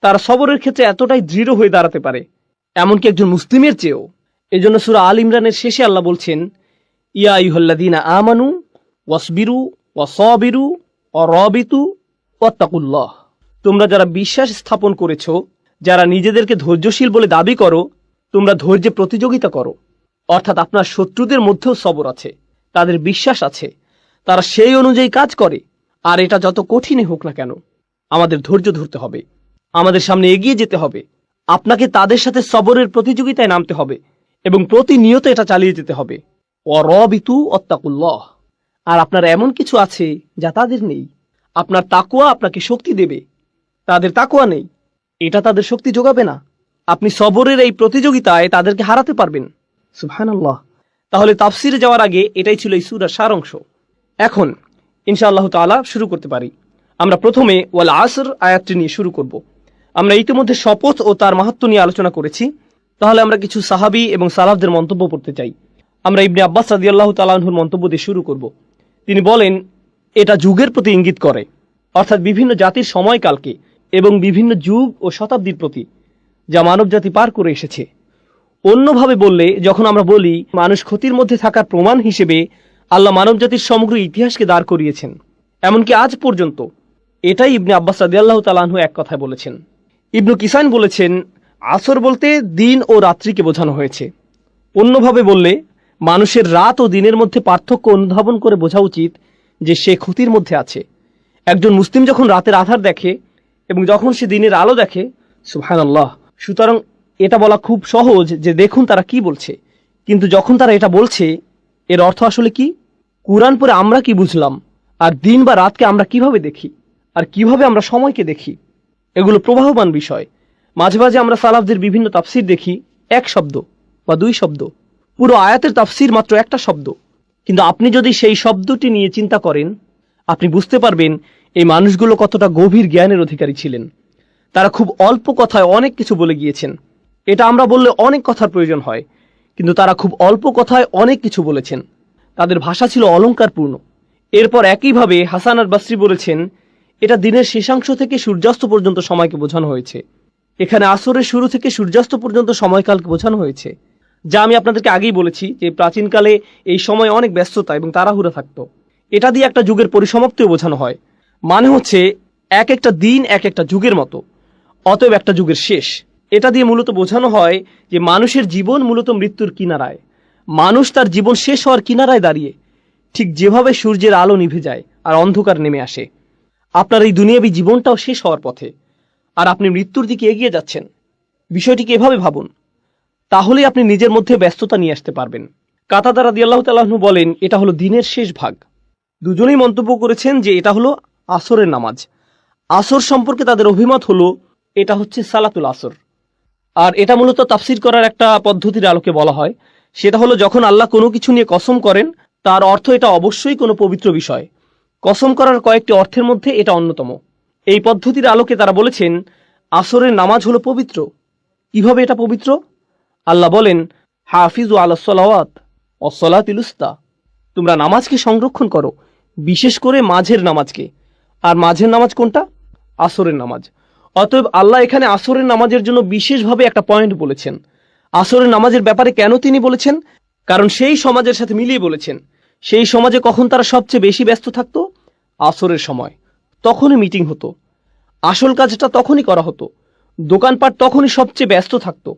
তারা সবরের ক্ষেত্রে এতটাই দৃঢ় হয়ে দাঁড়াতে পারে, এমনকি একজন মুসলিমের চেয়েও। এই জন্য সূরা আল ইমরানের শেষে আল্লাহ বলছেন, ইয়া আইয়ুহাল্লাযীনা আমানু ওয়াসবিরু ওয়াসাবিরু ওয়ারাবিতু ওয়াত্তাকুল্লাহ। তোমরা যারা বিশ্বাস স্থাপন করেছো, যারা নিজেদেরকে ধৈর্যশীল বলে দাবি করো, তোমরা ধৈর্যে প্রতিযোগিতা করো। অর্থাৎ আপনার শত্রুদের মধ্যেও সবর আছে, তাদের বিশ্বাস আছে, তারা সেই অনুযায়ী কাজ করে। আর এটা যত কঠিনই হোক না কেন, আমাদের ধৈর্য ধরতে হবে, আমাদের সামনে এগিয়ে যেতে হবে। আপনাকে তাদের সাথে সবরের প্রতিযোগিতায় নামতে হবে এবং প্রতিনিয়ত এটা চালিয়ে যেতে হবে। ওয়ারাবিতু ওয়াত্তাকুল্লাহ। আর আপনার এমন কিছু আছে যা তাদের নেই। আপনার তাকওয়া আপনাকে শক্তি দেবে, তাদের তাকওয়া নেই, এটা তাদের শক্তি যোগাবে না। আপনি সবরের এই প্রতিযোগিতায় তাদেরকে হারাতে পারবেন। সুবহানাল্লাহ। তাহলে তাফসিরে যাওয়ার আগে এটাই ছিল এই সূরার সারাংশ। এখন ইনশাআল্লাহ তাআলা শুরু করতে পারি। আমরা প্রথমে ওয়াল আসর আয়াতটি নিয়ে শুরু করব। আমরা ইতিমধ্যে শপথ ও তার মাহাত্ম্য নিয়ে আলোচনা করেছি। তাহলে আমরা কিছু সাহাবী এবং সালাফদের মন্তব্য পড়তে চাই। আমরা ইবনে আব্বাস রাদিয়াল্লাহু তাআলা আনহুর মন্তব্য দিয়ে শুরু করব। তিনি বলেন, এটা যুগের প্রতি ইঙ্গিত করে, অর্থাৎ বিভিন্ন জাতির সময়কালকে এবং বিভিন্ন যুগ ও শতাব্দীর প্রতি, যা মানবজাতি পার করে এসেছে। অন্যভাবে বললে, যখন আমরা বলি মানুষ ক্ষতির মধ্যে থাকার প্রমাণ হিসেবে আল্লাহ মানবজাতির সমগ্র ইতিহাসকে দাঁড় করিয়েছেন, এমনকি আজ পর্যন্ত, এটাই ইবনে আব্বাস রাদিয়াল্লাহু তাআলা আনহু এক কথায় বলেছেন। ইবনু কিসান বলেছেন, আসর বলতে দিন ও রাত্রিকে বোঝানো হয়েছে। অন্যভাবে বললে, মানুষের রাত ও দিনের মধ্যে পার্থক্য অনুধাবন করে বোঝা উচিত যে সে ক্ষতির মধ্যে আছে। একজন মুসলিম যখন রাতের আধার দেখে এবং যখন সে দিনের আলো দেখে, সুবহানাল্লাহ। সুতরাং এটা বলা খুব সহজ যে দেখুন তারা কি বলছে, কিন্তু যখন তারা এটা বলছে, এর অর্থ আসলে কি? কুরআন পড়ে আমরা কি বুঝলাম, আর দিন বা রাতকে আমরা কিভাবে দেখি, আর কিভাবে আমরা সময়কে দেখি, এগুলো প্রবাহমান বিষয়। মাঝে মাঝে আমরা সালাফদের বিভিন্ন তাফসির দেখি, এক শব্দ বা দুই শব্দ, পুরো আয়াতের তাফসির মাত্র একটা শব্দ। কিন্তু আপনি যদি সেই শব্দটি নিয়ে চিন্তা করেন, আপনি বুঝতে পারবেন এই মানুষগুলো কতটা গভীর জ্ঞানের অধিকারী ছিলেন। তারা খুব অল্প কথায় অনেক কিছু বলে গিয়েছেন। এটা আমরা বললে অনেক কথার প্রয়োজন হয়, কিন্তু তারা খুব অল্প কথায় অনেক কিছু বলেছেন। তাদের ভাষা ছিল অলংকারপূর্ণ। এরপর একইভাবে হাসান আল বসরি বলেছেন, এটা দিনের শেষাংশ থেকে সূর্যাস্ত পর্যন্ত সময়কে বোঝানো হয়েছে। এখানে আসরের শুরু থেকে সূর্যাস্ত পর্যন্ত সময়কালকে বোঝানো হয়েছে, যা আমি আপনাদেরকে আগেই বলেছি যে প্রাচীনকালে এই সময় অনেক ব্যস্ততা এবং তাড়াহুড়া থাকতো। এটা দিয়ে একটা যুগের পরিসমাপ্তিও বোঝানো হয়। মানে হচ্ছে এক একটা দিন এক একটা যুগের মতো, অতএব একটা যুগের শেষ। এটা দিয়ে মূলত বোঝানো হয় যে মানুষের জীবন মূলত মৃত্যুর কিনারায়। মানুষ তার জীবন শেষ হওয়ার কিনারায় দাঁড়িয়ে, ঠিক যেভাবে সূর্যের আলো নিভে যায় আর অন্ধকার নেমে আসে। আপনার এই দুনিয়াবী জীবনটাও শেষ হওয়ার পথে, আর আপনি মৃত্যুর দিকে এগিয়ে যাচ্ছেন। বিষয়টিকে এভাবে ভাবুন, তাহলেই আপনি নিজের মধ্যে ব্যস্ততা নিয়ে আসতে পারবেন। কাতাদা রাদিয়াল্লাহু তাআলা আনহু বলেন, এটা হলো দিনের শেষ ভাগ। দুজনেই মন্তব্য করেছেন যে এটা হলো আসরের নামাজ। আসর সম্পর্কে তাদের অভিমত হলো এটা হচ্ছে সালাতুল আসর। আর এটা মূলত তাফসির করার একটা পদ্ধতির আলোকে বলা হয়। সেটা হলো, যখন আল্লাহ কোনো কিছু নিয়ে কসম করেন, তার অর্থ এটা অবশ্যই কোনো পবিত্র বিষয়। কসম করার কয়েকটি অর্থের মধ্যে এটা অন্যতম। এই পদ্ধতির আলোকে তারা বলেছেন, আসরের নামাজ হলো পবিত্র। কিভাবে এটা পবিত্র? আল্লাহ বলেন, হাফিজু আলাস সালাওয়াত ওয়াস সালাতিল উস্তা, তোমরা নামাজকে সংরক্ষণ করো, বিশেষ করে মাঝের নামাজকে। আর মাঝের নামাজ কোনটা? আসরের নামাজ। অতএব আল্লাহ এখানে আসরের নামাজের জন্য বিশেষভাবে একটা পয়েন্ট বলেছেন। আসরের নামাজের ব্যাপারে কেন তিনি বলেছেন? কারণ সেই সমাজের সাথে মিলিয়ে বলেছেন। সেই সমাজে কখন তারা সবচেয়ে বেশি ব্যস্ত থাকতো? আসরের সময়। তখনই মিটিং হতো, আসল কাজটা তখনই করা হতো। দোকানপাট তখনই সবচেয়ে ব্যস্ত থাকতো।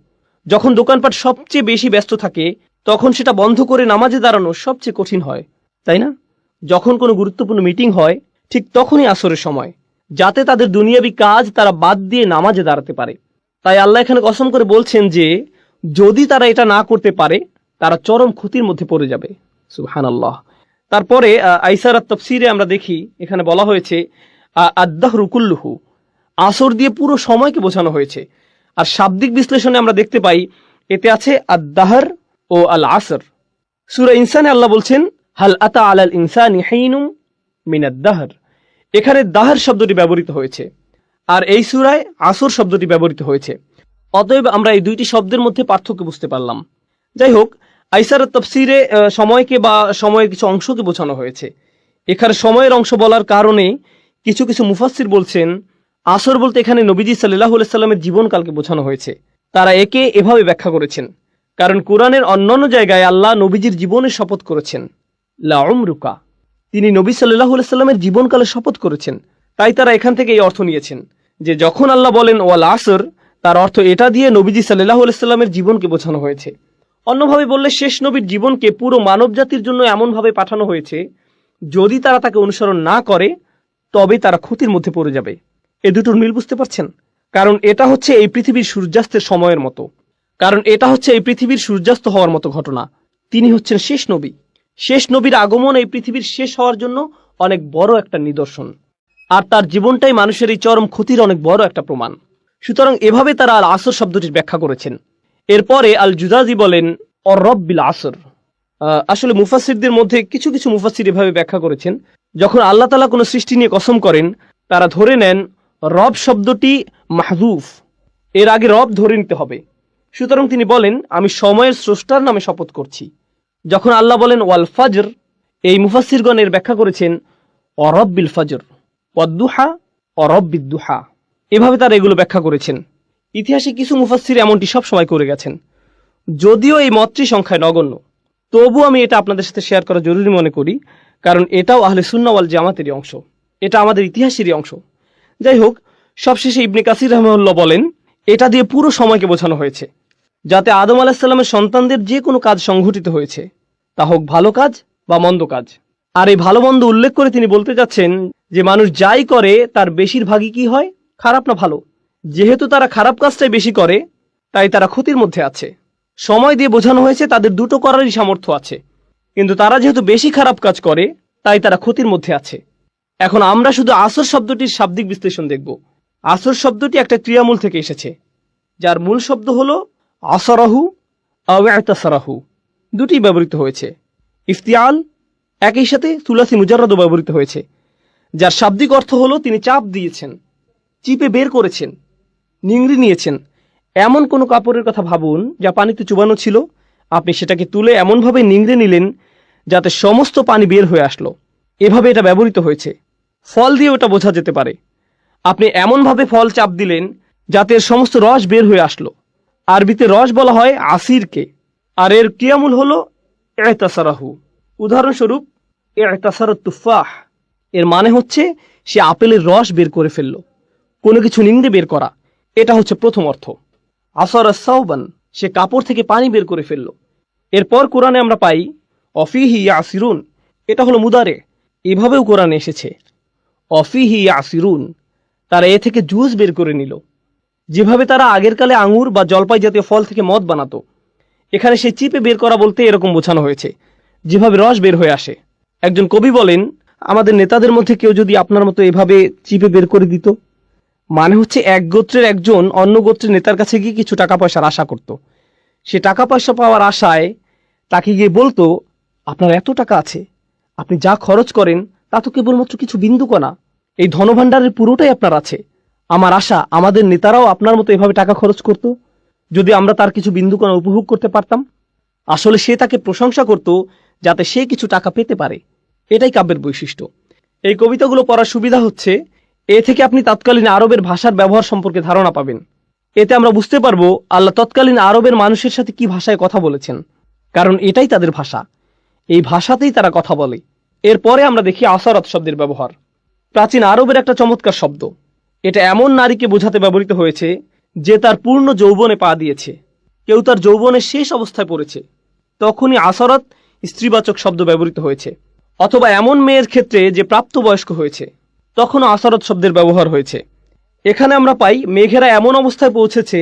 যখন দোকানপাট সবচেয়ে বেশি ব্যস্ত থাকে, তখন সেটা বন্ধ করে নামাজে দাঁড়ানো সবচেয়ে কঠিন হয়, তাই না? যখন কোনো গুরুত্বপূর্ণ মিটিং হয়, ঠিক তখনই আসরের সময়, যাতে তাদের দুনিয়াবী কাজ তারা বাদ দিয়ে নামাজে দাঁড়াতে পারে। তাই আল্লাহ এখানে কসম করে বলছেন যে যদি তারা এটা না করতে পারে, তারা চরম ক্ষতির মধ্যে পড়ে যাবে। সুবহানাল্লাহ। তারপরে আইসারাত তাফসিরে আমরা দেখি, এখানে বলা হয়েছে আদ-দাহরু কুল্লুহু, আসর দিয়ে পুরো সময়কে বোঝানো হয়েছে। আর শাব্দিক বিশ্লেষণে আমরা দেখতে পাই এতে আছে আদ-দাহর ও আল আসর। সূরা ইনসানে আল্লাহ বলছেন, হাল আতা আলাল ইনসানি হিনুম মিনাদ দাহর। এখানে দাহর শব্দটি ব্যবহৃত হয়েছে, আর এই সূরায় আসর শব্দটি ব্যবহৃত হয়েছে। অতএব আমরা এই দুইটি শব্দের মধ্যে পার্থক্য বুঝতে পারলাম। যাই হোক, আইসারাত তাফসিরে সময়কে বা সময়ের কিছু অংশকে বোঝানো হয়েছে। এখানে সময়ের অংশ বলার কারণে কিছু কিছু মুফাসসির বলছেন আসর বলতে এখানে নবীজি সাল্লাল্লাহু আলাইহি সাল্লামের জীবনকালকে বোঝানো হয়েছে। তারা একে এভাবে ব্যাখ্যা করেছেন, কারণ কোরআনের অন্যান্য জায়গায় আল্লাহ নবীজির জীবনের শপথ করেছেন, লা উমরুকা, তিনি নবী সাল্লাল্লাহু আলাইহি সাল্লামের জীবনকালে শপথ করেছেন। তাই তারা এখান থেকে এই অর্থ নিয়েছেন যে যখন আল্লাহ বলেন ওয়াল আসর, তার অর্থ এটা দিয়ে নবীজি সাল্লাল্লাহু আলাইহি সাল্লামের জীবনকে বোঝানো হয়েছে। অন্যভাবে বললে শেষ নবীর জীবনকে পুরো মানব জাতির জন্য এমনভাবে পাঠানো হয়েছে, যদি তারা তাকে অনুসরণ না করে তবে তারা ক্ষতির মধ্যে পড়ে যাবে। এ দুটোর মিল বুঝতে পারছেন? কারণ এটা হচ্ছে এই পৃথিবীর সূর্যাস্তের সময়ের মতো, সূর্যাস্ত হওয়ার মতো ঘটনা। তিনি হচ্ছেন শেষ নবী। শেষ নবীর আগমন এই পৃথিবীর শেষ হওয়ার জন্য অনেক বড় একটা নিদর্শন, আর তার জীবনটাই মানুষের এই চরম ক্ষতির অনেক বড় একটা প্রমাণ। সুতরাং এভাবে তারা আল আসর শব্দটির ব্যাখ্যা করেছেন। এরপরে আল জুজাজি বলেন অর-রব্বিল আসর। আসলে মুফাসসিরদের মধ্যে কিছু কিছু মুফাসসির এভাবে ব্যাখ্যা করেছেন, যখন আল্লাহ তাআলা কোনো সৃষ্টি নিয়ে কসম করেন তারা ধরে নেন রব শব্দটি মাহযুফ, এর আগে রব ধরে নিতে হবে। সুতরাং তিনি বলেন আমি সময়ের স্রষ্টার নামে শপথ করছি। যখন আল্লাহ বলেন ওয়াল ফাজর, এই মুফাসসিরগণ এর ব্যাখ্যা করেছেন অরব্বিল ফাজর, ওয়াদ-দুহা, অরব্বিদ দুহা, এভাবে তারা এগুলো ব্যাখ্যা করেছেন। ইতিহাসে কিছু মুফাসসির এমনটি সব সময় করে গেছেন। যদিও এই মতটি সংখ্যায় নগণ্য, তবু আমি এটা আপনাদের সাথে শেয়ার করা জরুরি মনে করি, কারণ এটাও আহলে সুন্নাহ ওয়াল জামাতেরই অংশ, এটা আমাদের ইতিহাসেরই অংশ। যাই হোক, সবশেষে ইবনে কাসির রাহিমাহুল্লাহ বলেন এটা দিয়ে পুরো সময়কে বোঝানো হয়েছে, যাতে আদম আলাইহিস সালামের সন্তানদের যে কোনো কাজ সংঘটিত হয়েছে, তা হোক ভালো কাজ বা মন্দ কাজ। আর এই ভালো মন্দ উল্লেখ করে তিনি বলতে যাচ্ছেন যে মানুষ যাই করে তার বেশিরভাগই কি হয়, খারাপ না ভালো। যেহেতু তারা খারাপ কাজটাই বেশি করে, তাই তারা ক্ষতির মধ্যে আছে। সময় দিয়ে বোঝানো হয়েছে তাদের দুটো করারই সামর্থ্য আছে, কিন্তু তারা যেহেতু বেশি খারাপ কাজ করে, তাই তারা ক্ষতির মধ্যে আছে। এখন আমরা শুধু আসর শব্দটির শাব্দিক বিশ্লেষণ দেখব। আসর শব্দটি একটা ক্রিয়ামূল থেকে এসেছে, যার মূল শব্দ হলো আসরাহু আও ইতাসারাহু, দুটি ব্যবহৃত হয়েছে। ইফতিয়াল একই সাথে সুলাসি মুজাররাদও ব্যবহৃত হয়েছে, যার শাব্দিক অর্থ হলো তিনি চাপ দিয়েছেন, চিপে বের করেছেন, নিংড়ে নিয়েছেন। এমন কোনো কাপড়ের কথা ভাবুন যা পানিতে চুবানো ছিল, আপনি সেটাকে তুলে এমনভাবে নিংড়ে নিলেন যাতে সমস্ত পানি বের হয়ে আসলো। এভাবে এটা ব্যবহৃত হয়েছে। ফল দিয়ে ওটা বোঝা যেতে পারে, আপনি এমনভাবে ফল চাপ দিলেন যাতে এর সমস্ত রস বের হয়ে আসলো। আরবিতে রস বলা হয় আসিরকে, আর এর ক্রিয়ামূল হলো ইতাসারাহু। উদাহরণস্বরূপ ইতাসারাত তুফাহ, এর মানে হচ্ছে সে আপেলের রস বের করে ফেলল, কোনো কিছু নিংড়ে বের করা, এটা হচ্ছে প্রথম অর্থ। আসরা সাওবান, সে কাপড় থেকে পানি বের করে ফেলল। এরপর কোরআনে আমরা পাই অফিহি ইয়াসিরুন, এটা হলো মুদারে, এভাবেও কোরআনে এসেছে অফিহি ইয়াসিরুন, তারা এ থেকে জুস বের করে নিল। যেভাবে তারা আগের কালে আঙুর বা জলপাই জাতীয় ফল থেকে মদ বানাতো, এখানে সেই চিপে বের করা বলতে এরকম বোঝানো হয়েছে, যেভাবে রস বের হয়ে আসে। একজন কবি বলেন আমাদের নেতাদের মধ্যে কেউ যদি আপনার মতো এভাবে চিপে বের করে দিত, মানে হচ্ছে এক গোত্রের একজন অন্য গোত্রের নেতার কাছে গিয়ে কিছু টাকা পয়সার আশা করত। সে টাকা পয়সা পাওয়ার আশায় তাকে গিয়ে বলতো আপনার এত টাকা আছে, আপনি যা খরচ করেন তা তো কেবলমাত্র কিছু বিন্দুকণা, এই ধনভাণ্ডারের পুরোটাই আপনার আছে। আমার আশা আমাদের নেতারাও আপনার মতো এভাবে টাকা খরচ করত, যদি আমরা তার কিছু বিন্দুকণা উপভোগ করতে পারতাম। আসলে সে তাকে প্রশংসা করত যাতে সে কিছু টাকা পেতে পারে। এটাই কাব্যের বৈশিষ্ট্য। এই কবিতাগুলো পড়ার সুবিধা হচ্ছে এ থেকে আপনি তৎকালীন আরবের ভাষার ব্যবহার সম্পর্কে ধারণা পাবেন। এতে আমরা বুঝতে পারবো আল্লাহ তৎকালীন আরবের মানুষের সাথে কি ভাষায় কথা বলেছেন, কারণ এটাই তাদের ভাষা, এই ভাষাতেই তারা কথা বলে। এরপরে আমরা দেখি আসরাত শব্দের ব্যবহার। প্রাচীন আরবের একটা চমৎকার শব্দ। এটা এমন নারীকে বোঝাতে ব্যবহৃত হয়েছে যে তার পূর্ণ যৌবনে পা দিয়েছে, কেউ তার যৌবনের শেষ অবস্থায় পড়েছে, তখনই আসরাত স্ত্রীবাচক শব্দ ব্যবহৃত হয়েছে। অথবা এমন মেয়ের ক্ষেত্রে যে প্রাপ্তবয়স্ক হয়েছে, তখনও আসরাত শব্দের ব্যবহার হয়েছে। এখানে আমরা পাই মেঘেরা এমন অবস্থায় পৌঁছেছে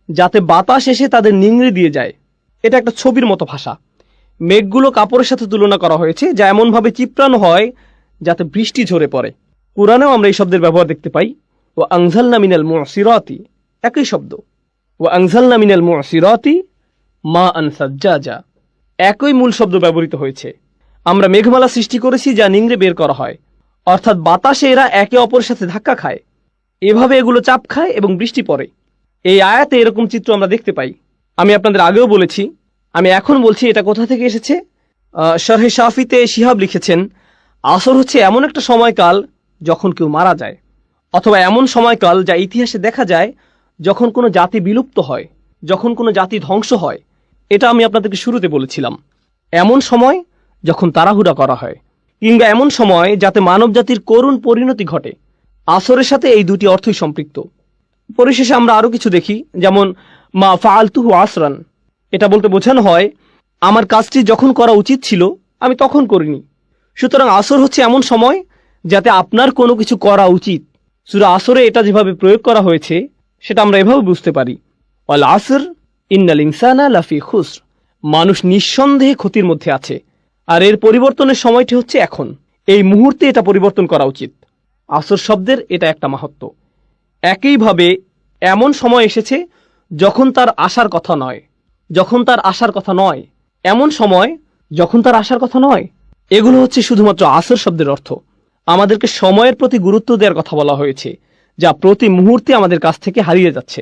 যাতে বাতাস এসে তাদের নিংড়ে দিয়ে যায়। এটা একটা ছবির মতো ভাষা। মেঘগুলো কাপড়ের সাথে তুলনা করা হয়েছে, যা এমনভাবে চিপড়ানো হয় যাতে বৃষ্টি ঝরে পড়ে। কুরআনেও আমরা এই শব্দের ব্যবহার দেখতে পাই। ও আনজালনা মিনাল মুসিরাতি, একই শব্দ। ও আনজালনা মিনাল মুসিরাতি মা আন সাজ্জাজা, একই মূল শব্দ ব্যবহৃত হয়েছে। আমরা মেঘমালা সৃষ্টি করেছি যা নিংড়ে বের করা হয়, অর্থাৎ বাতাসে এরা একে অপরের সাথে ধাক্কা খায়, এভাবে এগুলো চাপ খায় এবং বৃষ্টি পড়ে। এই আয়াতে এরকম চিত্র আমরা দেখতে পাই। আমি আপনাদের আগেও বলেছি, আমি এখন বলছি এটা কোথা থেকে এসেছে। শরহে শাফিতে শিহাব লিখেছেন আসর হচ্ছে এমন একটা সময়কাল যখন কেউ মারা যায়, অথবা এমন সময়কাল যা ইতিহাসে দেখা যায় যখন কোনো জাতি বিলুপ্ত হয়, যখন কোনো জাতি ধ্বংস হয়। এটা আমি আপনাদেরকে শুরুতে বলেছিলাম। এমন সময় যখন তাড়াহুড়া করা হয়, কিংবা এমন সময় যাতে মানব জাতির করুণ পরিণতি ঘটে। আসরের সাথে এই দুটি অর্থই সম্পৃক্ত। পরিশেষে আমরা আরও কিছু দেখি, যেমন মা ফাআলতুহু আসরান। এটা বলতে বোঝানো হয় আমার কাজটি যখন করা উচিত ছিল আমি তখন করিনি। সুতরাং আসর হচ্ছে এমন সময় যাতে আপনার কোনো কিছু করা উচিত। সূরা আসরে এটা যেভাবে প্রয়োগ করা হয়েছে সেটা আমরা এভাবে বুঝতে পারি, ওয়াল আসর ইন্নাল ইনসানা লাফি খুসর। মানুষ নিঃসন্দেহে ক্ষতির মধ্যে আছে, আর এর পরিবর্তনের সময়টি হচ্ছে এখন, এই মুহূর্তে এটা পরিবর্তন করা উচিত। আসর শব্দের এটা একটা মাহাত্ম্য। একইভাবে এমন সময় এসেছে যখন তার আসার কথা নয়, যখন তার আসার কথা নয়, এমন সময় যখন তার আসার কথা নয়। এগুলো হচ্ছে শুধুমাত্র আসর শব্দের অর্থ। আমাদেরকে সময়ের প্রতি গুরুত্ব দেওয়ার কথা বলা হয়েছে, যা প্রতি মুহূর্তে আমাদের কাছ থেকে হারিয়ে যাচ্ছে।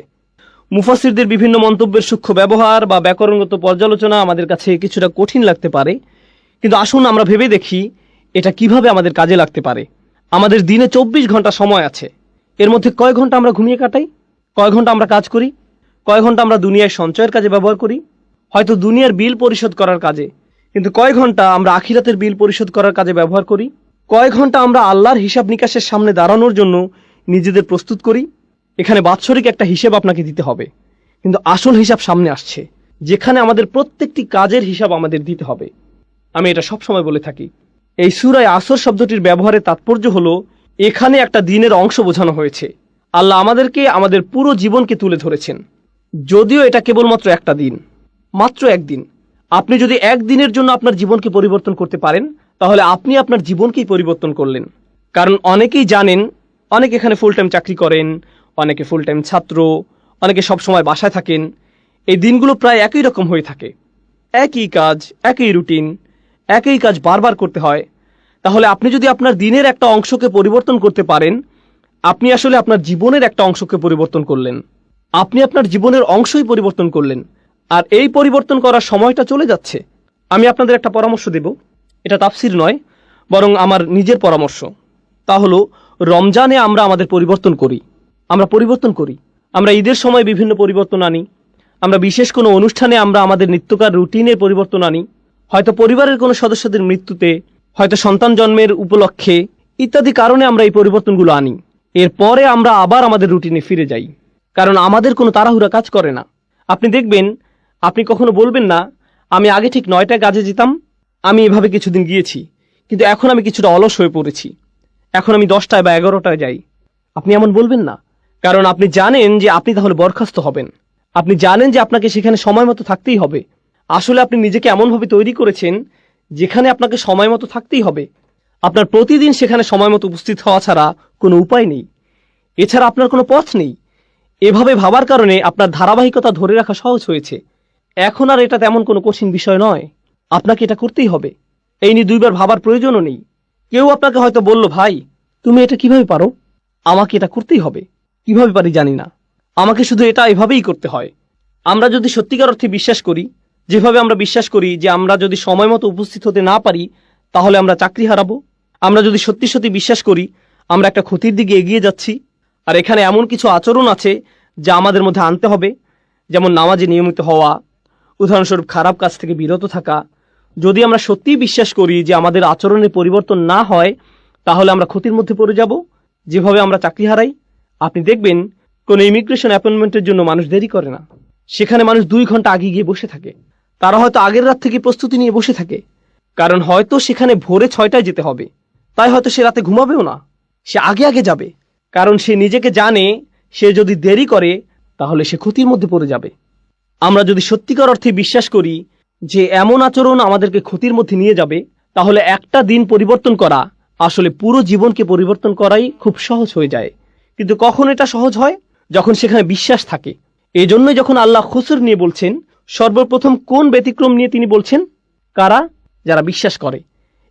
মুফাসসিরদের বিভিন্ন মন্তব্যের সূক্ষ্ম ব্যবহার বা ব্যাকরণগত পর্যালোচনা আমাদের কাছে কিছুটা কঠিন লাগতে পারে, কিন্তু আসুন আমরা ভেবে দেখি এটা কিভাবে আমাদের কাজে লাগতে পারে। আমাদের দিনে 24 ঘন্টা সময় আছে। এর মধ্যে কয় ঘন্টা আমরা ঘুমিয়ে কাটাই, কয় ঘন্টা আমরা কাজ করি, কয় ঘন্টা আমরা দুনিয়ার সঞ্চয়ের কাজে ব্যবহার করি, হয়তো দুনিয়ার বিল পরিশোধ করার কাজে, কিন্তু কয় ঘন্টা আমরা আখিরাতের বিল পরিশোধ করার কাজে ব্যবহার করি, কয় ঘন্টা আমরা আল্লাহর হিসাব নিকাশের সামনে দাঁড়ানোর জন্য নিজেদের প্রস্তুত করি। এখানে বাৎসরিক একটা হিসেব আপনাকে দিতে হবে, কিন্তু আসল হিসাব সামনে আসছে, যেখানে আমাদের প্রত্যেকটি কাজের হিসাব আমাদের দিতে হবে। আমি এটা সবসময় বলে থাকি, এই সূরায় আসর শব্দটির ব্যবহারের তাৎপর্য হলো এখানে একটা দিনের অংশ বোঝানো হয়েছে। আল্লাহ আমাদেরকে আমাদের পুরো জীবনকে তুলে ধরেছেন, যদিও এটা কেবলমাত্র একটা দিন, মাত্র একদিন। আপনি যদি একদিনের জন্য আপনার জীবনকে পরিবর্তন করতে পারেন, তাহলে আপনি আপনার জীবনকেই পরিবর্তন করলেন। কারণ অনেকেই জানেন, অনেকে এখানে ফুল টাইম চাকরি করেন, অনেকে ফুল টাইম ছাত্র, অনেকে সবসময় বাসায় থাকেন। এই দিনগুলো প্রায় একই রকম হয়ে থাকে, একই কাজ, একই রুটিন, একই কাজ বারবার করতে হয়। তাহলে আপনি যদি আপনার দিনের একটা অংশকে পরিবর্তন করতে পারেন, আপনি আসলে আপনার জীবনের একটা অংশকে পরিবর্তন করলেন। আপনি আপনার জীবনের অংশই পরিবর্তন করলেন, আর এই পরিবর্তন করার সময়টা চলে যাচ্ছে। আমি আপনাদের একটা পরামর্শ দেব, এটা তাফসির নয়, বরং আমার নিজের পরামর্শ। তা হলো, রমজানে আমরা আমাদের পরিবর্তন করি, আমরা পরিবর্তন করি। আমরা ঈদের সময় বিভিন্ন পরিবর্তন আনি, আমরা বিশেষ কোনো অনুষ্ঠানে আমরা আমাদের নিত্যকার রুটিনের পরিবর্তন আনি, হয়তো পরিবারের কোনো সদস্যদের মৃত্যুতে, হয়তো সন্তান জন্মের উপলক্ষে, ইত্যাদি কারণে আমরা এই পরিবর্তনগুলো আনি। এরপরে আমরা আবার আমাদের রুটিনে ফিরে যাই, কারণ আমাদের কোনো তাড়াহুড়া কাজ করে না। আপনি দেখবেন, আপনি কখনো বলবেন না আমি আগে ঠিক 9টায় কাজে যেতাম, আমি এভাবে কিছুদিন গিয়েছি, কিন্তু এখন আমি কিছুটা অলস হয়ে পড়েছি, এখন আমি 10টায় বা 11টায় যাই। আপনি এমন বলবেন না, কারণ আপনি জানেন যে আপনি তাহলে বরখাস্ত হবেন। আপনি জানেন যে আপনাকে সেখানে সময় মতো থাকতেই হবে। আসলে আপনি নিজেকে এমনভাবে তৈরি করেছেন যেখানে আপনাকে সময় মতো থাকতেই হবে। আপনার প্রতিদিন সেখানে সময় মতো উপস্থিত হওয়া ছাড়া কোনো উপায় নেই, এছাড়া আপনার কোনো পথ নেই। এভাবে ভাবার কারণে আপনার ধারাবাহিকতা ধরে রাখা সহজ হয়েছে। এখন আর এটা তেমন কোনো কঠিন বিষয় নয়, আপনাকে এটা করতেই হবে। এই নিয়ে দুইবার ভাবার প্রয়োজনও নেই। কেউ আপনাকে হয়তো বলল, ভাই তুমি এটা কিভাবে পারো? আমাকে এটা করতেই হবে। কিভাবে পারি জানি না, আমাকে শুধু এটা এভাবেই করতে হয়। আমরা যদি সত্যিকার অর্থে বিশ্বাস করি, যেভাবে আমরা বিশ্বাস করি যে আমরা যদি সময় মতো উপস্থিত হতে না পারি তাহলে আমরা চাকরি হারাবো, আমরা যদি সত্যি সত্যি বিশ্বাস করি আমরা একটা ক্ষতির দিকে এগিয়ে যাচ্ছি, আর এখানে এমন কিছু আচরণ আছে যা আমাদের মধ্যে আনতে হবে, যেমন নামাজে নিয়মিত হওয়া, উদাহরণস্বরূপ খারাপ কাজ থেকে বিরত থাকা। যদি আমরা সত্যিই বিশ্বাস করি যে আমাদের আচরণের পরিবর্তন না হয় তাহলে আমরা ক্ষতির মধ্যে পড়ে যাব, যেভাবে আমরা চাকরি হারাই। আপনি দেখবেন কোনো ইমিগ্রেশন অ্যাপয়েন্টমেন্টের জন্য মানুষ দেরি করে না, সেখানে মানুষ 2 ঘন্টা আগে গিয়ে বসে থাকে। তারা হয়তো আগের রাত থেকে প্রস্তুতি নিয়ে বসে থাকে, কারণ হয়তো সেখানে ভোরে 6টায় যেতে হবে, তাই হয়তো সে রাতে ঘুমাবেও না, সে আগে আগে যাবে, কারণ সে নিজেকে জানে সে যদি দেরি করে তাহলে সে ক্ষতির মধ্যে পড়ে যাবে। আমরা যদি সত্যিকার অর্থে বিশ্বাস করি যে এমন আচরণ আমাদেরকে ক্ষতির মধ্যে নিয়ে যাবে, তাহলে একটা দিন পরিবর্তন করা আসলে পুরো জীবনকে পরিবর্তন করাই খুব সহজ হয়ে যায়। কিন্তু কখন এটা সহজ হয়? যখন সেখানে বিশ্বাস থাকে। এই জন্যই যখন আল্লাহ খুসর নিয়ে বলছেন, সর্বপ্রথম কোন ব্যতিক্রম নিয়ে তিনি বলছেন? কারা? যারা বিশ্বাস করে।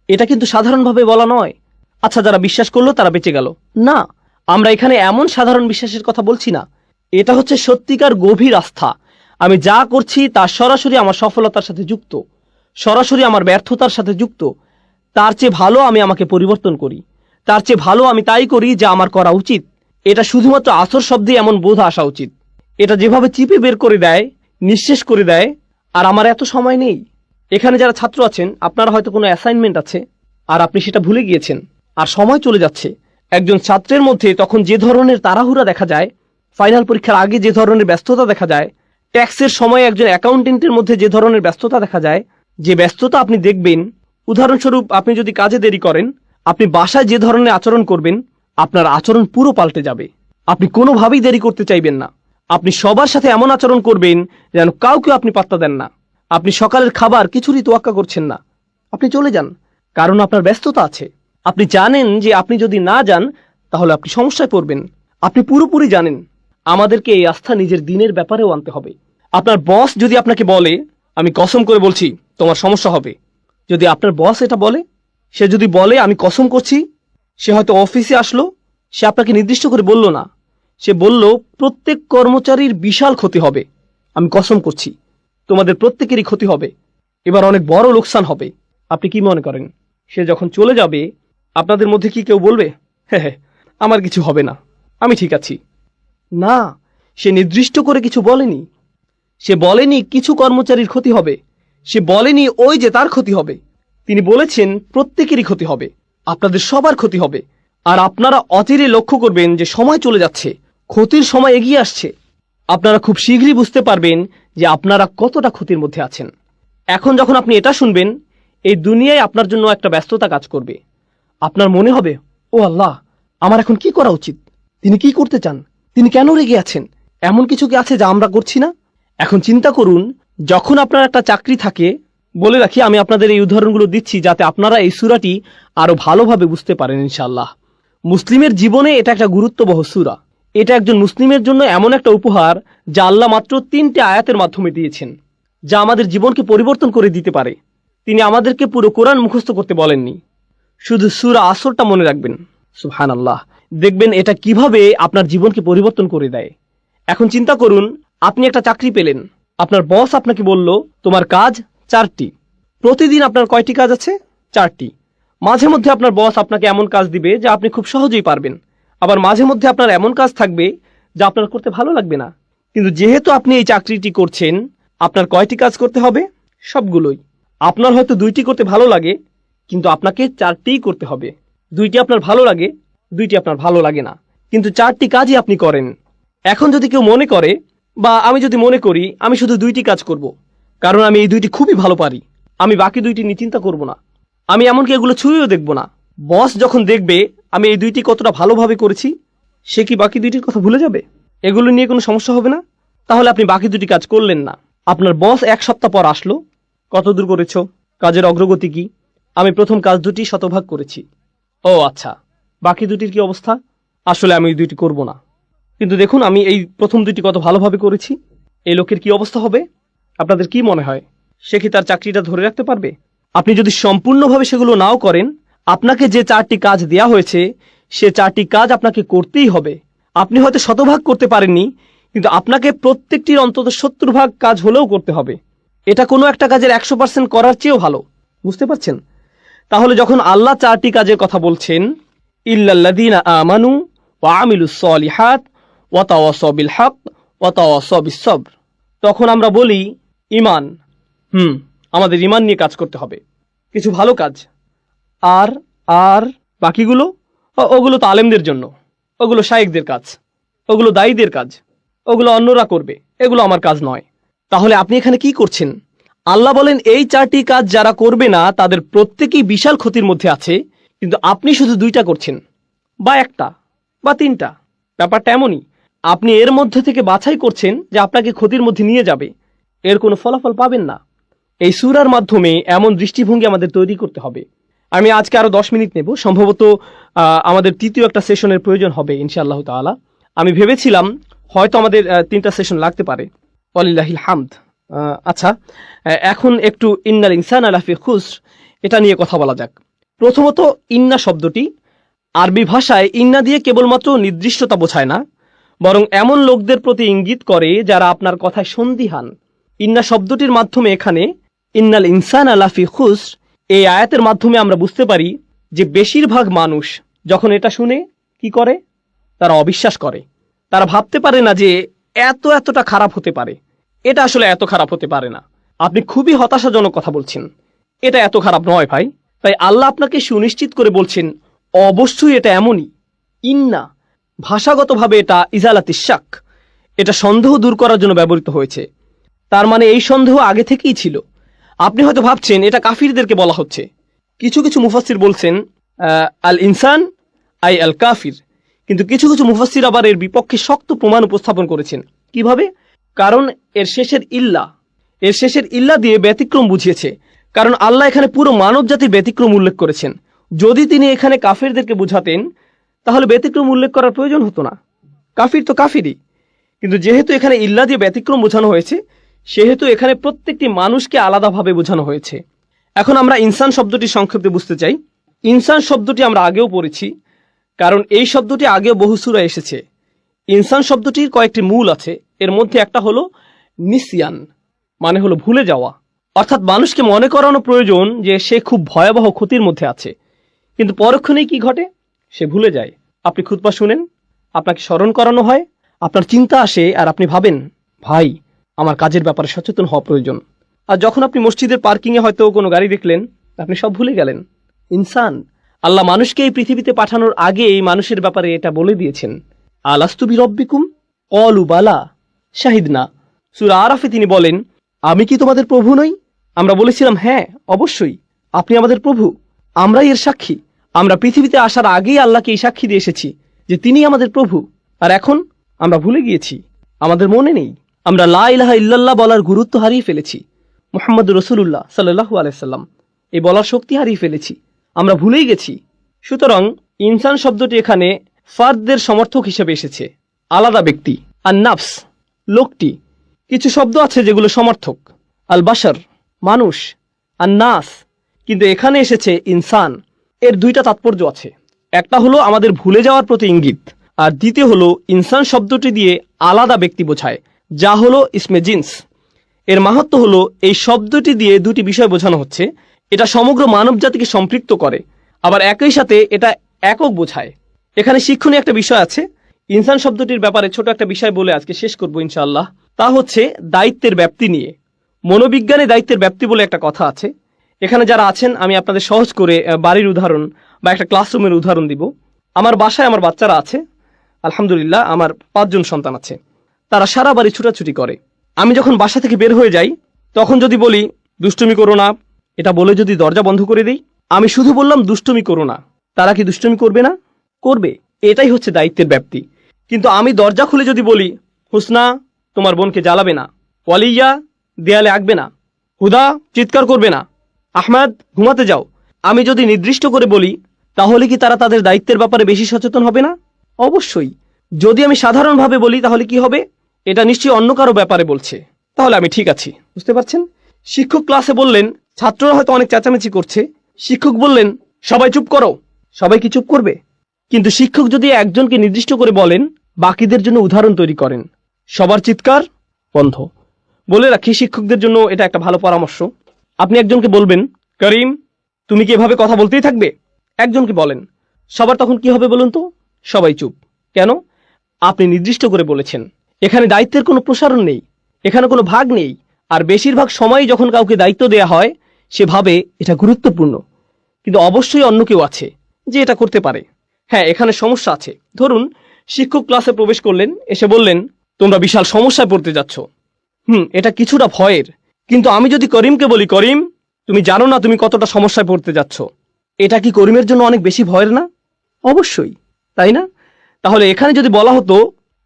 এটা কিন্তু সাধারণভাবে বলা নয়, আচ্ছা যারা বিশ্বাস করলো তারা বেঁচে গেল, না। আমরা এখানে এমন সাধারণ বিশ্বাসের কথা বলছি না, এটা হচ্ছে সত্যিকার গভীর আস্থা। আমি যা করছি তা সরাসরি আমার সফলতার সাথে যুক্ত, সরাসরি আমার ব্যর্থতার সাথে যুক্ত। তার চেয়ে ভালো আমি আমাকে পরিবর্তন করি, তার চেয়ে ভালো আমি তাই করি যা আমার করা উচিত। এটা শুধুমাত্র আসর শব্দে এমন বোধ আসা উচিত। এটা যেভাবে চিপে বের করে দেয়, নিঃশেষ করে দেয়, আর আমার এত সময় নেই। এখানে যারা ছাত্র আছেন, আপনারা হয়তো কোনো অ্যাসাইনমেন্ট আছে আর আপনি সেটা ভুলে গিয়েছেন, আর সময় চলে যাচ্ছে। একজন ছাত্রের মধ্যে তখন যে ধরনের তাড়াহুড়া দেখা যায়, ফাইনাল পরীক্ষার আগে যে ধরনের ব্যস্ততা দেখা যায়, ট্যাক্সের সময় একজন অ্যাকাউন্টেন্টের মধ্যে যে ধরনের ব্যস্ততা দেখা যায়, যে ব্যস্ততা আপনি দেখবেন, উদাহরণস্বরূপ আপনি যদি কাজে দেরি করেন, আপনি বাসায় যে ধরনের আচরণ করবেন, আপনার আচরণ পুরো পাল্টে যাবে। আপনি কোনোভাবেই দেরি করতে চাইবেন না। আপনি সবার সাথে এমন আচরণ করবেন যেন কাউকে আপনি পাত্তা দেন না। আপনি সকালের খাবার কিছুরই তোয়াক্কা করছেন না, আপনি চলে যান, কারণ আপনার ব্যস্ততা আছে। আপনি জানেন যে আপনি যদি না যান তাহলে আপনি সমস্যায় পড়বেন। আপনি পুরোপুরি জানেন আমাদেরকে এই আস্থা নিজের দিনের ব্যাপারেও আনতে হবে। আপনার বস যদি আপনাকে বলে, আমি কসম করে বলছি তোমার সমস্যা হবে, যদি আপনার বস এটা বলে, সে যদি বলে আমি কসম করছি, সে হয়তো অফিসে আসলো, সে আপনাকে নির্দিষ্ট করে বলল না, সে বলল প্রত্যেক কর্মচারীর বিশাল ক্ষতি হবে, আমি কসম করছি তোমাদের প্রত্যেকেরই ক্ষতি হবে, এবার অনেক বড় লোকসান হবে। আপনি কি মনে করেন সে যখন চলে যাবে আপনাদের মধ্যে কি কেউ বলবে হ্যাঁ হ্যাঁ আমার কিছু হবে না, আমি ঠিক আছি? না, সে নির্দিষ্ট করে কিছু বলেনি। সে বলেনি কিছু কর্মচারীর ক্ষতি হবে, সে বলেনি ওই যে তার ক্ষতি হবে। তিনি বলেছেন প্রত্যেকেরই ক্ষতি হবে, আপনাদের সবার ক্ষতি হবে। আর আপনারা অচিরে লক্ষ্য করবেন যে সময় চলে যাচ্ছে, ক্ষতির সময় এগিয়ে আসছে। আপনারা খুব শীঘ্রই বুঝতে পারবেন যে আপনারা কতটা ক্ষতির মধ্যে আছেন। এখন যখন আপনি এটা শুনবেন, এই দুনিয়ায় আপনার জন্য একটা ব্যস্ততা কাজ করবে। আপনার মনে হবে, ও আল্লাহ, আমার এখন কি করা উচিত? তিনি কি করতে চান? তিনি কেন রেগে আছেন? এমন কিছু কি আছে যা আমরা করছি না? এখন চিন্তা করুন, যখন আপনার একটা চাকরি থাকে, বলে রাখি আমি আপনাদের এই উদাহরণগুলো দিচ্ছি যাতে আপনারা এই সূরাটি আরো ভালোভাবে বুঝতে পারেন ইনশাআল্লাহ। মুসলিমের জীবনে এটা একটা গুরুত্ববহ সূরা। এটা একজন মুসলিমের জন্য এমন একটা উপহার যা আল্লাহ মাত্র 3টে আয়াতের মাধ্যমে দিয়েছেন, যা আমাদের জীবনকে পরিবর্তন করে দিতে পারে। তিনি আমাদেরকে পুরো কোরআন মুখস্থ করতে বলেননি, শুধু সূরা আসরটা মনে রাখবেন। সুবহানাল্লাহ, দেখবেন এটা কিভাবে আপনার জীবনকে পরিবর্তন করে দেয়। এখন চিন্তা করুন, আপনি একটা চাকরি পেলেন, আপনার বস আপনাকে বলল তোমার কাজ 4টি। প্রতিদিন আপনার কয়টি কাজ আছে? 4টি। মাঝে মধ্যে আপনার বস আপনাকে এমন কাজ দিবে যা আপনি খুব সহজেই পারবেন, আবার মাঝে মধ্যে আপনার এমন কাজ থাকবে যা আপনার করতে ভালো লাগবে না। কিন্তু যেহেতু আপনি এই চাকরিটি করছেন, আপনার কয়টি কাজ করতে হবে? সবগুলোই। আপনার হয়তো 2টি করতে ভালো লাগে, কিন্তু আপনাকে 4টিই করতে হবে। 2টি আপনার ভালো লাগে, 2টি আপনার ভালো লাগে না, কিন্তু 4টি কাজই আপনি করেন। এখন যদি কেউ মনে করে, বা আমি যদি মনে করি আমি শুধু 2টি কাজ করব, কারণ আমি এই 2টি খুবই ভালো পারি, আমি বাকি 2টি নিয়ে চিন্তা করব না, আমি এমনকি এগুলো ছুঁয়েও দেখব না। বস যখন দেখবে আমি এই 2টি কতটা ভালোভাবে করেছি, সে কি বাকি 2টির কথা ভুলে যাবে? এগুলো নিয়ে কোনো সমস্যা হবে না? তাহলে আপনি বাকি 2টি কাজ করলেন না। আপনার বস 1 সপ্তাহ পর আসলো, কত দূর করেছো? কাজের অগ্রগতি কি? আমি প্রথম কাজ 2টি শতভাগ করেছি। ও আচ্ছা, বাকি 2টির কি অবস্থা? আসলে আমি ওই 2টি করব না, কিন্তু দেখুন আমি এই প্রথম 2টি কত ভালোভাবে করেছি। এই লোকের কি অবস্থা হবে? আপনাদের কি মনে হয়, সে কি তার চাকরিটা ধরে রাখতে পারবে? আপনি যদি সম্পূর্ণভাবে সেগুলো নাও করেন, আপনাকে যে 4টি কাজ দেয়া হয়েছে সে 4টি কাজ আপনাকে করতেই হবে। আপনি হয়তো শতভাগ করতে পারেননি, কিন্তু আপনাকে প্রত্যেকটির অন্তত 70 ভাগ কাজ হলেও করতে হবে। এটা কোনো একটা কাজের 100% করার চেয়েও ভালো। বুঝতে পারছেন? তাহলে যখন আল্লাহ 4টি কাজের কথা বলছেন, ইল্লাল্লাযীনা আমানু ওয়া আমিলুস সলিহাত ওয়া তাওয়াসাউ বিল হক ওয়া তাওয়াসাউ বিস সবর, তখন আমরা বলি ঈমান। আমাদের ঈমান নিয়ে কাজ করতে হবে, কিছু ভালো কাজ। আর আর বাকিগুলো, ওগুলো তো আলেমদের জন্য, ওগুলো শায়েখদের কাজ, ওগুলো দায়ীদের কাজ, ওগুলো অন্যরা করবে, এগুলো আমার কাজ নয়। তাহলে আপনি এখানে কি করছেন? আল্লাহ বলেন এই 4টি কাজ যারা করবে না তাদের প্রত্যেকেই বিশাল ক্ষতির মধ্যে আছে, কিন্তু আপনি শুধু 2টা করছেন, বা 1টা বা 3টা। ব্যাপারটা এমনই, আপনি এর মধ্যে থেকে বাছাই করছেন যে আপনাকে ক্ষতির মধ্যে নিয়ে যাবে, এর কোনো ফলাফল পাবেন না। এই সূরার মাধ্যমে এমন দৃষ্টিভঙ্গি আমাদের তৈরি করতে হবে। আমি আজকে আরো 10 মিনিট নেব, সম্ভবত আমাদের তৃতীয় একটা সেশনের প্রয়োজন হবে ইনশাআল্লাহ তাআলা। আমি ভেবেছিলাম হয়তো আমাদের 3টা সেশন লাগতে পারে, ওয়ালিল্লাহিল হামদ। আচ্ছা, এখন একটু ইন্নাল ইনসানা লাফি খুসর এটা নিয়ে কথা বলা যাক। প্রথমত, ইন্না শব্দটি আরবি ভাষায় ইন্না দিয়ে কেবলমাত্র নির্দিষ্টতা বোঝায় না, বরং এমন লোকদের প্রতি ইঙ্গিত করে যারা আপনার কথায় সন্দিহান। ইন্না শব্দটির মাধ্যমে এখানে ইন্নাল ইনসানা লাফি খুসর এই আয়াতের মাধ্যমে আমরা বুঝতে পারি যে বেশিরভাগ মানুষ যখন এটা শুনে কি করে? তারা অবিশ্বাস করে। তারা ভাবতে পারে না যে এতটা খারাপ হতে পারে। এটা আসলে এত খারাপ হতে পারে না। আপনি খুবই হতাশাজনক কথা বলছেন। এটা এত খারাপ নয় ভাই। তাই আল্লাহ আপনাকে সুনিশ্চিত করে বলছেন অবশ্যই এটা এমনই। ইন্না ভাষাগতভাবে এটা ইজালাতিশ শাক, এটা সন্দেহ দূর করার জন্য ব্যবহৃত হয়েছে। তার মানে এই সন্দেহ আগে থেকেই ছিল। আপনি হয়তো ভাবছেন এটা কাফিরদেরকে বলা হচ্ছে। কিছু কিছু মুফাসসির বলছেন আল ইনসান আই আল কাফির, কিন্তু কিছু কিছু মুফাসসির আবার এর বিপক্ষে শক্ত প্রমাণ উপস্থাপন করেছেন। কিভাবে? কারণ এর শেষের ইল্লা দিয়ে ব্যতিক্রম বুঝিয়েছে। কারণ আল্লাহ এখানে পুরো মানব জাতির ব্যতিক্রম উল্লেখ করেছেন। যদি তিনি এখানে কাফিরদেরকে বুঝাতেন তাহলে ব্যতিক্রম উল্লেখ করার প্রয়োজন হতো না। কাফির তো কাফিরই, কিন্তু যেহেতু এখানে ইল্লা দিয়ে ব্যতিক্রম বোঝানো হয়েছে, সেহেতু এখানে প্রত্যেকটি মানুষকে আলাদাভাবে বোঝানো হয়েছে। এখন আমরা ইনসান শব্দটি সংক্ষেপে বুঝতে চাই। ইনসান শব্দটি আমরা আগেও পড়েছি, কারণ এই শব্দটি আগেও বহু সূরায় এসেছে। ইনসান শব্দটির কয়েকটি মূল আছে। এর মধ্যে একটা হলো নিসিয়ান, মানে হলো ভুলে যাওয়া। অর্থাৎ মানুষকে মনে করানো প্রয়োজন যে সে খুব ভয়াবহ ক্ষতির মধ্যে আছে, কিন্তু পরক্ষণেই কি ঘটে? সে ভুলে যায়। আপনি খুতবা শুনেন, আপনাকে স্মরণ করানো হয়, আপনার চিন্তা আসে আর আপনি ভাবেন ভাই আমার কাজের ব্যাপারে সচেতন হওয়া প্রয়োজন। আর যখন আপনি মসজিদের পার্কিংয়ে হয়তো কোনো গাড়ি দেখলেন, আপনি সব ভুলে গেলেন। ইনসান, আল্লাহ মানুষকে এই পৃথিবীতে পাঠানোর আগে এই মানুষের ব্যাপারে এটা বলে দিয়েছেন। আলাস্তু বিরব্বিকুম ক্বালু বালা শাহিদনা। সূরা আরাফে তিনি বলেন, আমি কি তোমাদের প্রভু নই? আমরা বলেছিলাম হ্যাঁ অবশ্যই আপনি আমাদের প্রভু, আমরাই এর সাক্ষী। আমরা পৃথিবীতে আসার আগেই আল্লাহকে এই সাক্ষী দিয়ে এসেছি যে তিনি আমাদের প্রভু। আর এখন আমরা ভুলে গিয়েছি, আমাদের মনে নেই। আমরা লা ইলাহা ইল্লাল্লাহ বলার গুরুত্ব হারিয়ে ফেলেছি। মুহাম্মদুর রাসূলুল্লাহ সাল্লাল্লাহু আলাইহি সাল্লাম এই বলার শক্তি হারিয়ে ফেলেছি, আমরা ভুলেই গেছি। সুতরাং ইনসান শব্দটি এখানে ফার্দদের সমর্থক হিসেবে এসেছে, আলাদা ব্যক্তি। আর নাফস লোকটি, কিছু শব্দ আছে যেগুলো সমর্থক, আল বাশার মানুষ, আর নাস, কিন্তু এখানে এসেছে ইনসান। এর দুইটা তাৎপর্য আছে। একটা হলো আমাদের ভুলে যাওয়ার প্রতি ইঙ্গিত, আর দ্বিতীয় হলো ইনসান শব্দটি দিয়ে আলাদা ব্যক্তি বোঝায়, যা হলো ইসমে জিন্স। এর মাহাত্ম্য হলো এই শব্দটি দিয়ে দুটি বিষয় বোঝানো হচ্ছে। এটা সমগ্র মানব জাতিকে সম্পৃক্ত করে, আবার একই সাথে এটা একক বোঝায়। এখানে শিক্ষণীয় একটা বিষয় আছে। ইনসান শব্দটির ব্যাপারে ছোট একটা বিষয় বলে আজকে শেষ করবো ইনশাআল্লাহ। তা হচ্ছে দায়িত্বের ব্যাপ্তি নিয়ে। মনোবিজ্ঞানে দায়িত্বের ব্যাপ্তি বলে একটা কথা আছে। এখানে যারা আছেন আমি আপনাদের সহজ করে বাড়ির উদাহরণ বা একটা ক্লাসরুমের উদাহরণ দিব। আমার বাসায় আমার বাচ্চারা আছে, আলহামদুলিল্লাহ আমার 5 জন সন্তান আছে। তারা সারা বাড়ি ছুটাছুটি করে। আমি যখন বাসা থেকে বের হয়ে যাই তখন যদি বলি দুষ্টুমি করো না, এটা বলে যদি দরজা বন্ধ করে দিই, আমি শুধু বললাম দুষ্টুমি করো না, তারা কি দুষ্টুমি করবে না? করবে। এটাই হচ্ছে দায়িত্বের ব্যাপ্তি। কিন্তু আমি দরজা খুলে যদি বলি হুসনা তোমার বোনকে জ্বালাবে না, ওয়ালিয়া দেয়ালে আঁকবে না, হুদা চিৎকার করবে না, আহমেদ ঘুমাতে যাও, আমি যদি নির্দিষ্ট করে বলি, তাহলে কি তারা তাদের দায়িত্বের ব্যাপারে বেশি সচেতন হবে না? অবশ্যই। যদি আমি সাধারণভাবে বলি তাহলে কি হবে? এটা নিশ্চয়ই অন্য কারো ব্যাপারে বলছে, তাহলে আমি ঠিক আছি। বুঝতে পারছেন? শিক্ষক ক্লাসে বললেন, ছাত্ররা হয়তো অনেক চেঁচামেচি করছে, শিক্ষক বললেন সবাই চুপ করো, সবাই কি চুপ করবে? কিন্তু শিক্ষক যদি একজনকে নির্দিষ্ট করে বলেন, বাকিদের জন্য উদাহরণ তৈরি করেন, সবার চিৎকার বন্ধ। বলে রাখি শিক্ষকদের জন্য এটা একটা ভালো পরামর্শ। আপনি একজনকে বলবেন করিম তুমি কি এভাবে কথা বলতেই থাকবে, একজনকে বলেন, সবার তখন কি হবে বলুন তো? সবাই চুপ। কেন? আপনি নির্দিষ্ট করে বলেছেন। এখানে দায়িত্বের কোনো প্রসারণ নেই, এখানে কোনো ভাগ নেই। আর বেশিরভাগ সময়ই যখন কাউকে দায়িত্ব দেয়া হয় সে ভাবে এটা গুরুত্বপূর্ণ, কিন্তু অবশ্যই অন্য কেউ আছে যে এটা করতে পারে। হ্যাঁ, এখানে সমস্যা আছে। ধরুন শিক্ষক ক্লাসে প্রবেশ করলেন, এসে বললেন তোমরা বিশাল সমস্যায় পড়তে যাচ্ছ। এটা কিছুটা ভয়ের, কিন্তু আমি যদি করিমকে বলি করিম তুমি জানো না তুমি কতটা সমস্যায় পড়তে যাচ্ছ, এটা কি করিমের জন্য অনেক বেশি ভয়ের না? অবশ্যই, তাই না? তাহলে এখানে যদি বলা হতো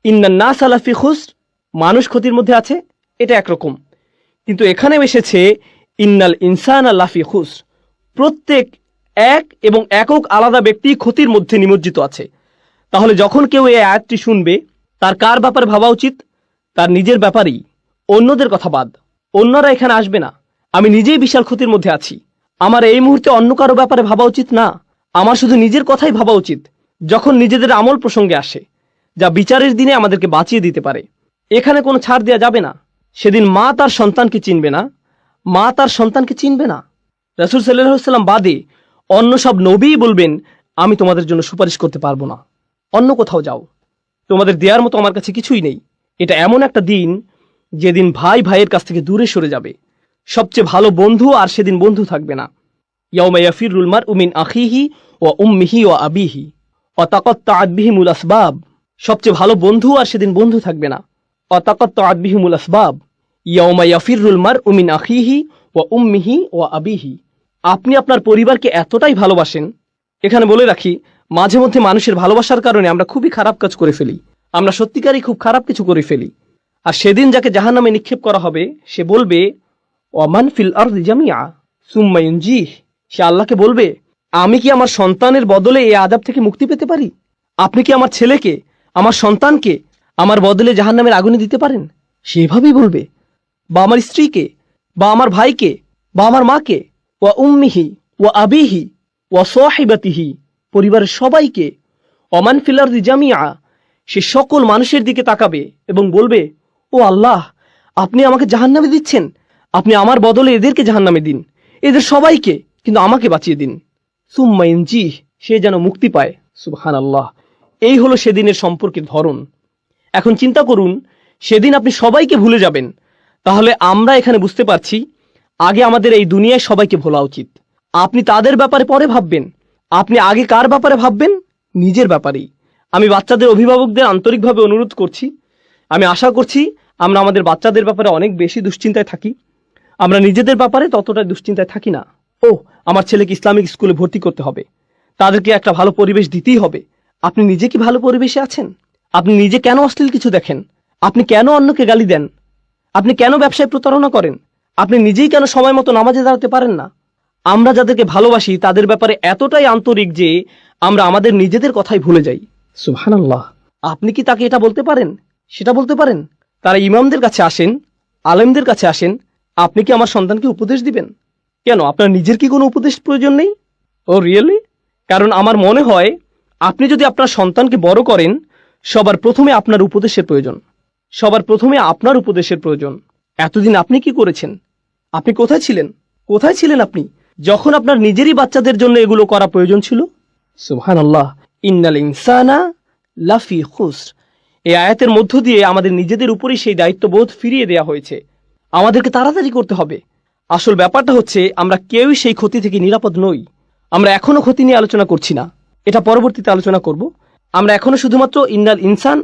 ইন্নান নাস আলা ফি খুসর, মানুষ ক্ষতির মধ্যে আছে, এটা একরকম। কিন্তু এখানে এসেছে ইন্নাল ইনসানা লাফি খুসর, প্রত্যেক এক এবং একক আলাদা ব্যক্তি ক্ষতির মধ্যে নিমজ্জিত আছে। তাহলে যখন কেউ এই আয়াতটি শুনবে তার কার ব্যাপারে ভাবা উচিত? তার নিজের ব্যাপারেই, অন্যদের কথা বাদ। অন্যরা এখানে আসবে না, আমি নিজেই বিশাল ক্ষতির মধ্যে আছি। আমার এই মুহূর্তে অন্য কারো ব্যাপারে ভাবা উচিত না, আমার শুধু নিজের কথাই ভাবা উচিত। যখন নিজেদের আমল প্রসঙ্গে আসে, যা বিচারের দিনে আমাদেরকে বাঁচিয়ে দিতে পারে, এখানে কোনো ছাড় দেওয়া যাবে না। সেদিন মা তার সন্তানকে চিনবে না, মা তার সন্তানকে চিনবে না। রাসূল সাল্লাল্লাহু আলাইহি ওয়াসাল্লাম বাদে অন্য সব নবীই বলবেন আমি তোমাদের জন্য সুপারিশ করতে পারবো না, অন্য কোথাও যাও। তোমাদের দেওয়ার মতো আমার কাছে কিছুই নেই। এটা এমন একটা দিন যেদিন ভাই ভাইয়ের কাছ থেকে দূরে সরে যাবে। সবচেয়ে ভালো বন্ধু আর সেদিন বন্ধু থাকবে না। ইয়াউমা ইয়াফিরুল মারউ মিন আখিহি ওয়া উম্মিহি ওয়া আবিহি ওয়া তাকাত্তাআত বিহিমুল আসবাব। সবচেয়ে ভালো বন্ধু আর সেদিন বন্ধু থাকবে না। ওয়া তাকাত্তাআত বিহিমুল আসবাব। ইয়াউমা ইয়াফিরুল মারউ মিন আখিহি ওয়া উম্মিহি ওয়া আবিহি। আপনি আপনার পরিবারকে এতটাই ভালোবাসেন। এখানে বলে রাখি, মাঝে মধ্যে মানুষের ভালোবাসার কারণে আমরা খুবই খারাপ কাজ করে ফেলি। আমরা সত্যিকারই খুব খারাপ কিছু করে ফেলি। আর সেদিন যাকে জাহান্নামে নিক্ষেপ করা হবে সে বলবে, ওয়ামান ফিল আরদি জামিআ সুম্মা ইউনজিহ। সে আল্লাহকে বলবে, আমি কি আমার সন্তানের বদলে এই আযাব থেকে মুক্তি পেতে পারি? আপনি কি আমার ছেলেকে, আমার সন্তানকে আমার বদলে জাহান্নামের আগুনে দিতে পারেন? সে এভাবেই বলবে। বা আমার স্ত্রীকে, বা আমার ভাইকে, বা আমার মাকে, ওয়া উম্মিহি ওয়া আবিহি ওয়া সাহিবাতিহি, পরিবারের সবাইকে। ওমান ফিল আরদি জামিআ, সে সকল মানুষের দিকে তাকাবে এবং বলবে, ও আল্লাহ, আপনি আমাকে জাহান্নামে দিচ্ছেন, আপনি আমার বদলে এদেরকে জাহান্নামে দিন, এদের সবাইকে, কিন্তু আমাকে বাঁচিয়ে দিন। সুম্মা ইনজিহ, সে যেন মুক্তি পায়। সুবহানাল্লাহ। এই হলো সেদিনের সম্পর্কের ধরন। এখন চিন্তা করুন, সেদিন আপনি সবাইকে ভুলে যাবেন। তাহলে আমরা এখানে বুঝতে পারছি, আগে আমাদের এই দুনিয়ায় সবাইকে ভোলা উচিত। আপনি তাদের ব্যাপারে পরে ভাববেন। আপনি আগে কার ব্যাপারে ভাববেন? নিজের ব্যাপারেই। আমি বাচ্চাদের অভিভাবকদের আন্তরিকভাবে অনুরোধ করছি, আমি আশা করছি আমরা আমাদের বাচ্চাদের ব্যাপারে অনেক বেশি দুশ্চিন্তায় থাকি। আমরা নিজেদের ব্যাপারে ততটা দুশ্চিন্তায় থাকি না। ও, আমার ছেলেকে ইসলামিক স্কুলে ভর্তি করতে হবে, তাদেরকে একটা ভালো পরিবেশ দিতেই হবে। আপনি নিজে কি ভালো পরিবেশে আছেন? আপনি নিজে কেন অশ্লীল কিছু দেখেন? আপনি কেন অন্যকে গালি দেন? আপনি কেন ব্যবসায় প্রতারণা করেন? আপনি নিজেই কেন সময় মতো নামাজে দাঁড়াতে পারেন না? আমরা যাদেরকে ভালোবাসি তাদের ব্যাপারে এতটাই আন্তরিক যে আমরা আমাদের নিজেদের কথাই ভুলে যাই। সুবহানাল্লাহ। আপনি কি তাকে এটা বলতে পারেন, সেটা বলতে পারেন? তারা ইমামদের কাছে আসেন, আলেমদের কাছে আসেন, আপনি কি আমার সন্তানকে উপদেশ দিবেন? কেন, আপনার নিজের কি কোনো উপদেশ প্রয়োজন নেই? ও রিয়েলি? কারণ আমার মনে হয় আপনি যদি আপনার সন্তানকে বড় করেন, সবার প্রথমে আপনার উপদেশের প্রয়োজন। সবার প্রথমে আপনার উপদেশের প্রয়োজন। এতদিন আপনি কি করেছেন? আপনি কোথায় ছিলেন? কোথায় ছিলেন আপনি যখন আপনার নিজেরই বাচ্চাদের জন্য এগুলো করা প্রয়োজন ছিল? সুবহানাল্লাহ। ইন্নাল ইনসানা লাফি খুসর। এই আয়াতের মধ্য দিয়ে আমাদের নিজেদের উপরই সেই দায়িত্ববোধ ফিরিয়ে দেয়া হয়েছে। আমাদেরকে তাড়াতাড়ি করতে হবে। আসল ব্যাপারটা হচ্ছে, আমরা কেউই সেই ক্ষতি থেকে নিরাপদ নই। আমরা এখনো ক্ষতি নিয়ে আলোচনা করছি না, এটা পরবর্তীতে আলোচনা করব। আমরা এখনো শুধুমাত্র ইন্নাল ইনসান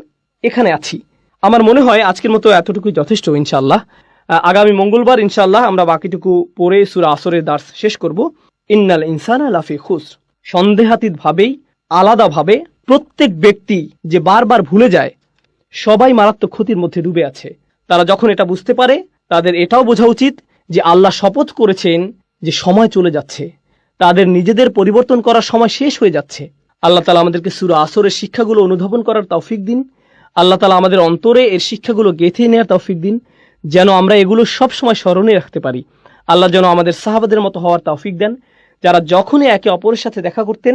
এখানে আছি। আমার মনে হয় আজকের মতো এতটুকুই যথেষ্ট। ইনশাআল্লাহ আগামী মঙ্গলবার ইনশাআল্লাহ আমরা বাকিটুকু পড়ে সূরা আসরের দার্স শেষ করব। ইন্নাল ইনসানা লাফি খুসর। সন্দেহাতীত ভাবেই, আলাদাভাবে প্রত্যেক ব্যক্তি যে বারবার ভুলে যায়, সবাই মারাত্মক ক্ষতির মধ্যে ডুবে আছে। তারা যখন এটা বুঝতে পারে, তাদের এটাও বোঝা উচিত যে আল্লাহ শপথ করেছেন যে সময় চলে যাচ্ছে, তাদের নিজেদের পরিবর্তন করার সময় শেষ হয়ে যাচ্ছে। আল্লাহ তাআলা আমাদেরকে সূরা আসরের শিক্ষাগুলো অনুধাবন করার তৌফিক দিন। আল্লাহ তাআলা আমাদের অন্তরে এর শিক্ষাগুলো গেঁথে নেওয়ার তৌফিক দিন, যেন আমরা এগুলো সব সময় স্মরণে রাখতে পারি। আল্লাহ যেন আমাদের সাহাবাদের মতো হওয়ার তৌফিক দেন, যারা যখনই একে অপরের সাথে দেখা করতেন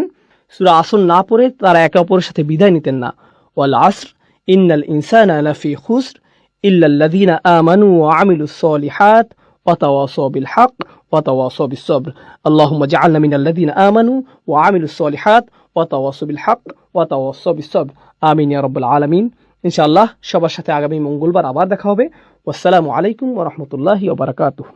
সূরা আসর না পড়ে তারা একে অপরের সাথে বিদায় নিতেন না। ওয়াল আসর ইন্নাল ইনসানা লাফি খুসর ইল্লাল্লাযীনা আমানু ওয়া আমিলুস সালিহাত ওয়া তাওয়াসাউ বিল হক ওয়া তাওয়াসাউ বিস সবর। আল্লাহুম্মা জাআলনা মিনাল্লাযীনা আমানু ওয়া আমিলুস সালিহাত ওয়া তাওয়াসাউ বিল হক ওয়া তাওয়াসাউ বিস সবর। আমিন ইয়া রাব্বাল আলামিন। ইনশাআল্লাহ সবার সাথে আগামী মঙ্গলবার আবার দেখা হবে। ওয়াসসালামু আলাইকুম ওয়া রাহমাতুল্লাহি ওয়া বারাকাতুহু।